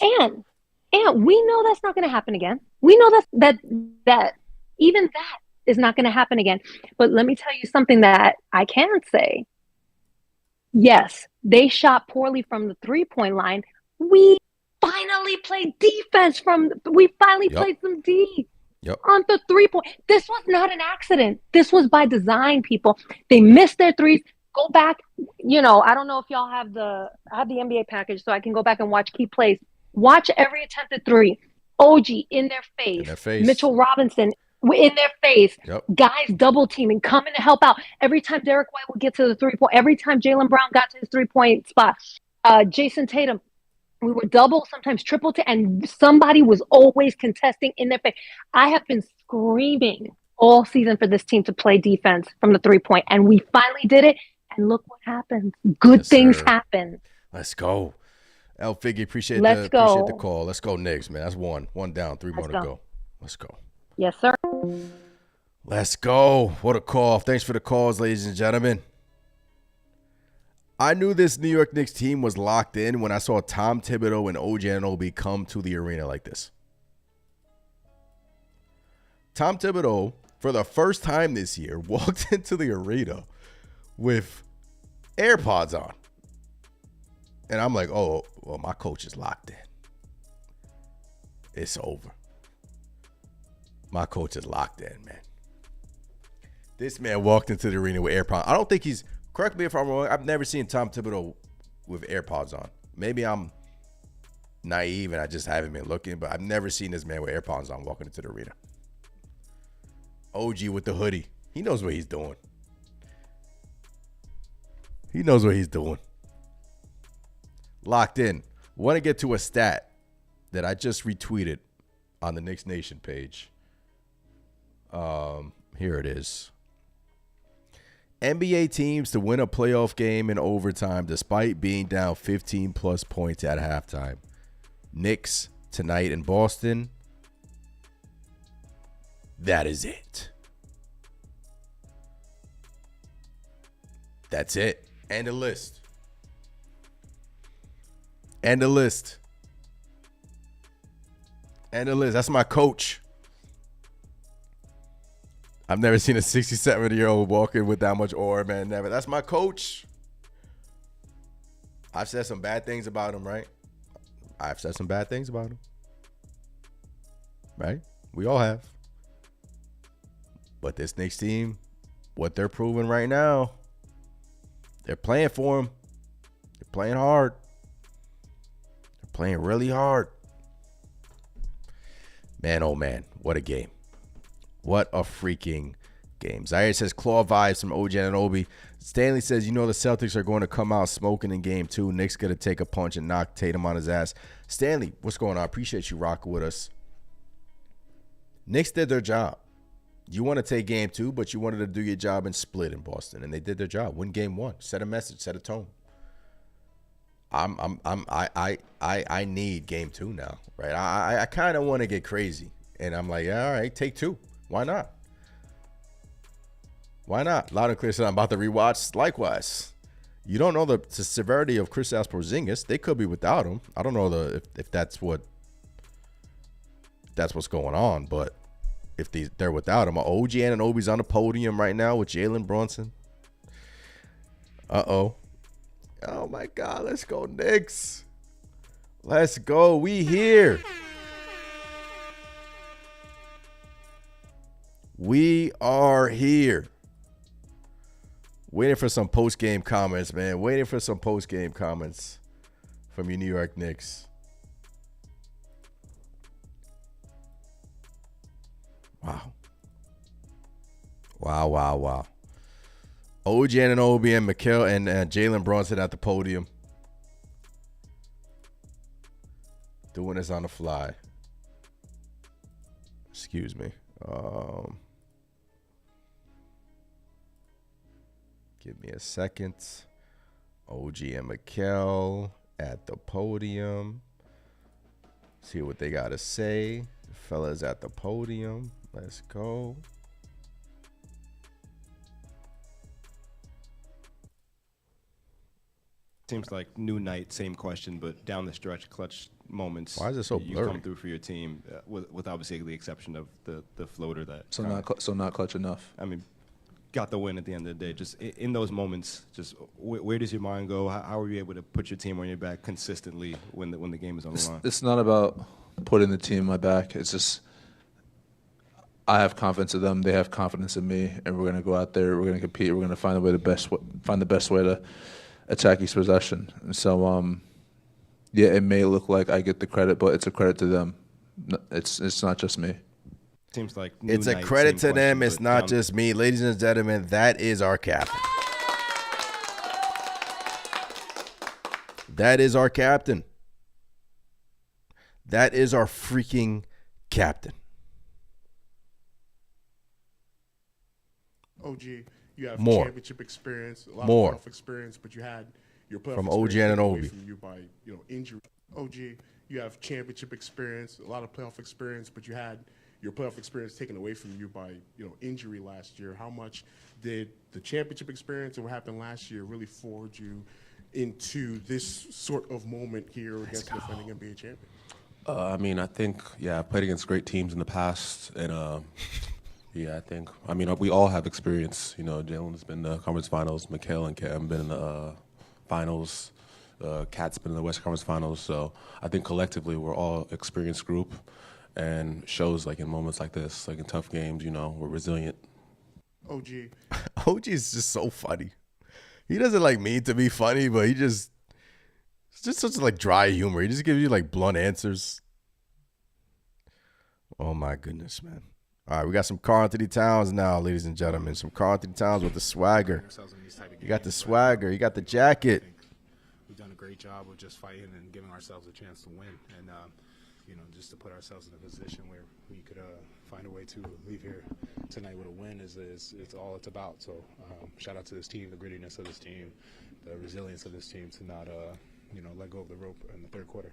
And we know that's not going to happen again. We know that even that is not going to happen again. But let me tell you something that I can say. Yes, they shot poorly from the 3-point line. We finally played defense played some D on the 3-point. This was not an accident. This was by design, people. They missed their threes. Go back. I don't know if y'all have the NBA package, so I can go back and watch key plays. Watch every attempted 3. OG in their face. Mitchell Robinson in their face. Yep. Guys double teaming, coming to help out. Every time Derek White would get to the 3-point, every time Jaylen Brown got to his 3-point spot, Jason Tatum, we were double, sometimes triple, and somebody was always contesting in their face. I have been screaming all season for this team to play defense from the 3-point, and we finally did it. And look what happens. Good things happen. Let's go. El Figgy, appreciate the call. Let's go, Knicks, man. That's one. One down, 3 more to go. Let's go. Yes, sir. Let's go. What a call. Thanks for the calls, ladies and gentlemen. I knew this New York Knicks team was locked in when I saw Tom Thibodeau and OG Anunoby come to the arena like this. Tom Thibodeau, for the first time this year, walked into the arena with AirPods on. And I'm like, oh, well, my coach is locked in. It's over. My coach is locked in, man. This man walked into the arena with AirPods. I don't think he's, correct me if I'm wrong, I've never seen Tom Thibodeau with AirPods on. Maybe I'm naive and I just haven't been looking, but I've never seen this man with AirPods on walking into the arena. OG with the hoodie. He knows what he's doing. He knows what he's doing. Locked in. Want to get to a stat that I just retweeted on the Knicks Nation page. Here it is. NBA teams to win a playoff game in overtime despite being down 15 plus points at halftime. Knicks tonight in Boston. That is it. That's it. And the list. And the list. And the list. That's my coach. I've never seen a 67-year-old walking with that much aura, man. Never. That's my coach. I've said some bad things about him, right? I've said some bad things about him. Right? We all have. But this Knicks team, what they're proving right now, they're playing for him. They're playing hard. They're playing really hard. Man, oh man, what a game. What a freaking game. Zaire says, claw vibes from OG Anunoby. Stanley says, you know the Celtics are going to come out smoking in game 2. Nick's going to take a punch and knock Tatum on his ass. Stanley, what's going on? I appreciate you rocking with us. Knicks did their job. You want to take game 2, but you wanted to do your job and split in Boston, and they did their job. Win game 1. Set a message. Set a tone. I need game 2 now, right? I kind of want to get crazy, and I'm like, all right, take 2. Why not? Why not? Loud and clear said I'm about to rewatch. Likewise, you don't know the severity of Kristaps Porzingis. They could be without him. I don't know if that's what's going on, but if they're without him, OG Anunoby's on the podium right now with Jalen Brunson. Oh my God, let's go Knicks. Let's go. We here. We are here. Waiting for some post-game comments, man. Waiting for some post-game comments from you New York Knicks. Wow. Wow. OG Anunoby and Mikal and Jalen Brunson at the podium. Doing this on the fly. Excuse me. Give me a second. OG and Mikal at the podium. See what they got to say. The fellas at the podium. Let's go. Seems like new night, same question, but down the stretch, clutch moments. Why is it so you blurry? come through for your team, with obviously the exception of the floater that. So not clutch enough. I mean, got the win at the end of the day. Just in those moments, just where does your mind go? How are you able to put your team on your back consistently when the game is on the line? It's not about putting the team on my back. It's just I have confidence in them. They have confidence in me, and we're gonna go out there. We're gonna compete. We're gonna find the best way to attack each possession. And so, yeah, it may look like I get the credit, but it's a credit to them. It's not just me. Seems like new It's a night, credit same to them. question, It's but not down- just me. Ladies and gentlemen, that is our captain. That is our captain. That is our freaking captain. OG, you have More. championship experience, a lot More. of playoff experience, but you had your playoff From experience OG taken away Anunoby. from you by injury. OG, you have championship experience, a lot of playoff experience, but you had your playoff experience taken away from you by injury last year. How much did the championship experience and what happened last year really forge you into this sort of moment here against the defending NBA champion? I mean, I think, I've played against great teams in the past, and we all have experience. Jalen's been in the conference finals, Mikhail and Cam been in the finals, Kat's been in the West Conference Finals. So I think collectively we're all experienced group, and shows like in moments like this, like in tough games, we're resilient. OG, OG is just so funny. He doesn't like mean to be funny, but it's just such like dry humor. He just gives you like blunt answers. Oh my goodness, man. All right, we got some Karl Anthony Towns now, ladies and gentlemen. Some Karl Anthony Towns with the swagger. You got the swagger. You got the jacket. We've done a great job of just fighting and giving ourselves a chance to win, and just to put ourselves in a position where we could find a way to leave here tonight with a win is all it's about. So shout out to this team, the grittiness of this team, the resilience of this team to not let go of the rope in the third quarter.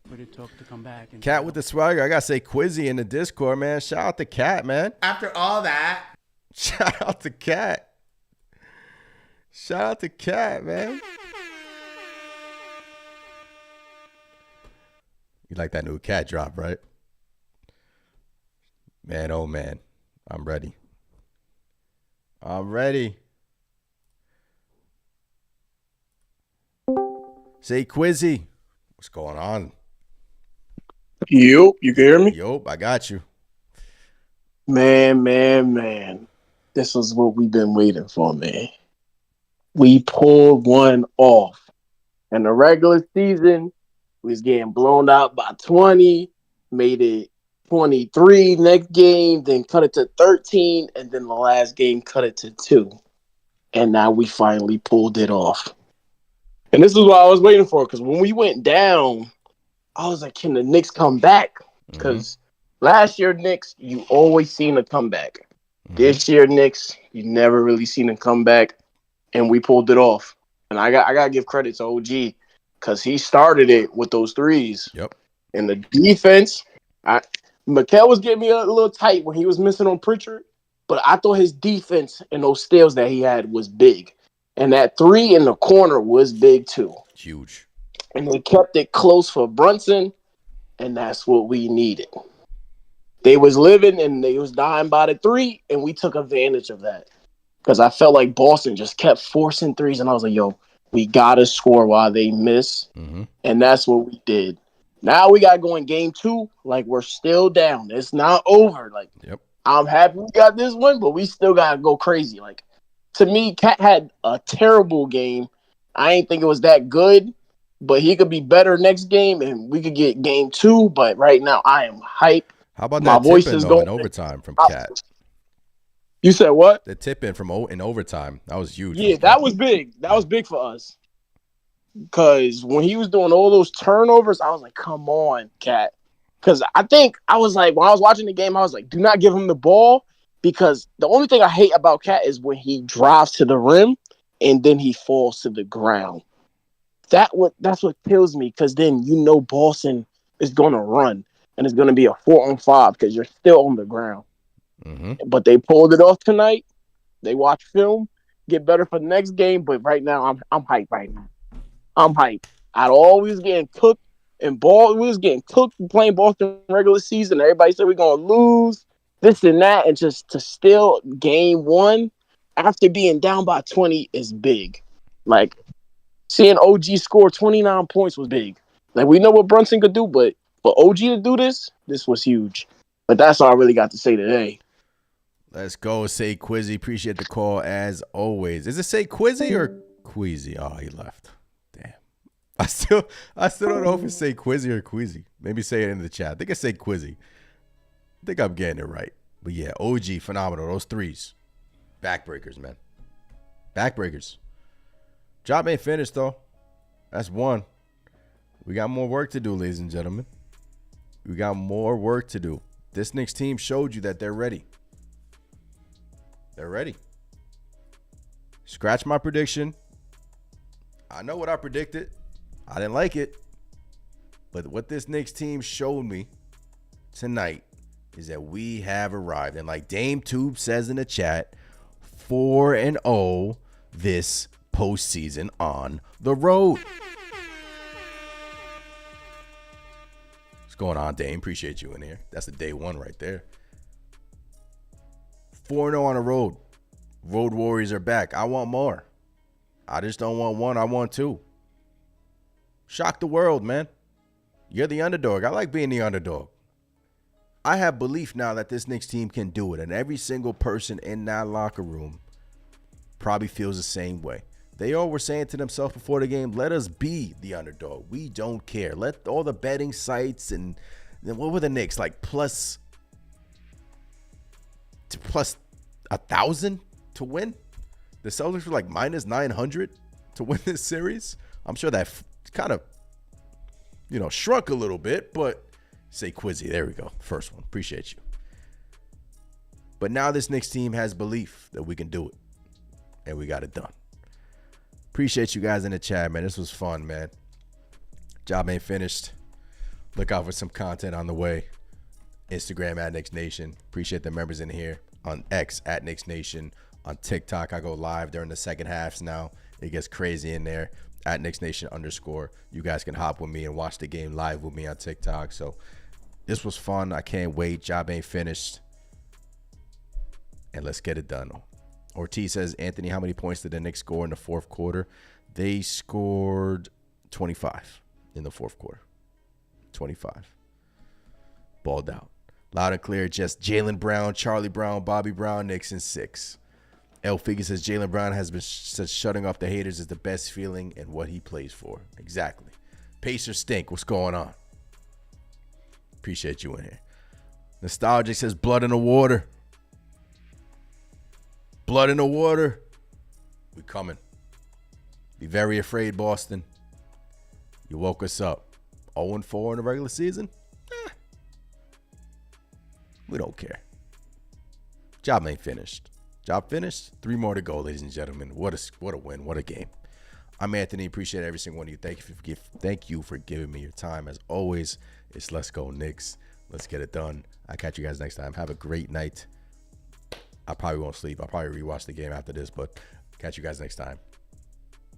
But it took to come back. And Cat with the swagger. I gotta say Quizzy in the Discord, man. Shout out to Cat, man. After all that, Shout out to Cat. Shout out to Cat, man. You like that new Cat drop, right? Man, oh man. I'm ready. I'm ready. Say Quizzy. What's going on? you can hear me? Yup, I got you. Man. This is what we've been waiting for, man. We pulled one off. In the regular season, we was getting blown out by 20, made it 23 next game, then cut it to 13, and then the last game cut it to 2. And now we finally pulled it off. And this is what I was waiting for, because when we went down, I was like, can the Knicks come back? Because last year, Knicks, you always seen a comeback. This year, Knicks, you never really seen a comeback, and we pulled it off. And I got to give credit to OG, because he started it with those threes. Yep. And the defense, Mikhail was getting me a little tight when he was missing on Pritchard, but I thought his defense and those steals that he had was big. And that 3 in the corner was big too. Huge. And they kept it close for Brunson, and that's what we needed. They was living and they was dying by the 3, and we took advantage of that. Because I felt like Boston just kept forcing threes, and I was like, yo, we got to score while they miss. And that's what we did. Now we got to go in game 2 like we're still down. It's not over. Like, I'm happy we got this one, but we still got to go crazy. Like, to me, Cat had a terrible game. I ain't think it was that good, but he could be better next game, and we could get game 2. But right now, I am hype. How about My that voice tip in is though, going in overtime from Cat? You said what? The tip in in overtime. That was huge. Yeah, that was big. That was big for us. Because when he was doing all those turnovers, I was like, come on, Cat. Because I think I was like, when I was watching the game, I was like, do not give him the ball. Because the only thing I hate about Cat is when he drives to the rim and then he falls to the ground. That's what kills me. Because then Boston is going to run. And it's going to be a 4-on-5 because you're still on the ground. But they pulled it off tonight. They watch film, get better for the next game. But right now, I'm hyped right now. I'm hyped. I'd always getting cooked and we was getting cooked playing Boston regular season. Everybody said we're going to lose, this and that. And just to still game 1 after being down by 20 is big. Like, seeing OG score 29 points was big. Like, we know what Brunson could do, but for OG to do this was huge. But that's all I really got to say today. Let's go, Say Quizzy. Appreciate the call as always. Is it Say Quizzy or Queasy? Oh, he left. Damn. I still don't know if it's Say Quizzy or Queasy. Maybe say it in the chat. I think it's Say Quizzy. I think I'm getting it right. But yeah, OG, phenomenal. Those threes. Backbreakers, man. Backbreakers. Job ain't finished, though. That's one. We got more work to do, ladies and gentlemen. We got more work to do. This Knicks team showed you that they're ready. They're ready. Scratch my prediction. I know what I predicted. I didn't like it. But what this Knicks team showed me tonight is that we have arrived. And like Dame Tube says in the chat, 4-0 this postseason on the road. What's going on, Dame? Appreciate you in here. That's the day one right there. 4-0 on the road. Road Warriors are back. I want more. I just don't want one. I want two. Shock the world, man. You're the underdog. I like being the underdog. I have belief now that this Knicks team can do it, and every single person in that locker room probably feels the same way. They all were saying to themselves before the game, let us be the underdog. We don't care. Let all the betting sites and then what were the Knicks? Like plus 1,000 to win? The Celtics were like minus 900 to win this series. I'm sure that kind of, shrunk a little bit, but say Quizzy. There we go. First one. Appreciate you. But now this Knicks team has belief that we can do it. And we got it done. Appreciate you guys in the chat, man. This was fun, man. Job ain't finished. Look out for some content on the way. Instagram at Knicks Nation. Appreciate the members in here. On X at Knicks Nation. On TikTok, I go live during the second halves now. It gets crazy in there. At Knicks Nation _. You guys can hop with me and watch the game live with me on TikTok. So this was fun. I can't wait. Job ain't finished. And let's get it done. Ortiz says, Anthony, how many points did the Knicks score in the fourth quarter? They scored 25 in the fourth quarter. 25. Balled out. Loud and clear, just Jaylen Brown, Charlie Brown, Bobby Brown, Knicks in 6. L Figure says Jaylen Brown has been says shutting off the haters is the best feeling in what he plays for. Exactly. Pacers stink. What's going on? Appreciate you in here. Nostalgic says blood in the water. Blood in the water. We coming. Be very afraid, Boston. You woke us up. 0-4 in the regular season? We don't care. Job ain't finished. Job finished. 3 more to go, ladies and gentlemen. What a win. What a game. I'm Anthony. Appreciate every single one of you. Thank you for giving me your time. As always, it's Let's Go Knicks. Let's get it done. I'll catch you guys next time. Have a great night. I probably won't sleep. I'll probably rewatch the game after this, but catch you guys next time.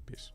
Peace.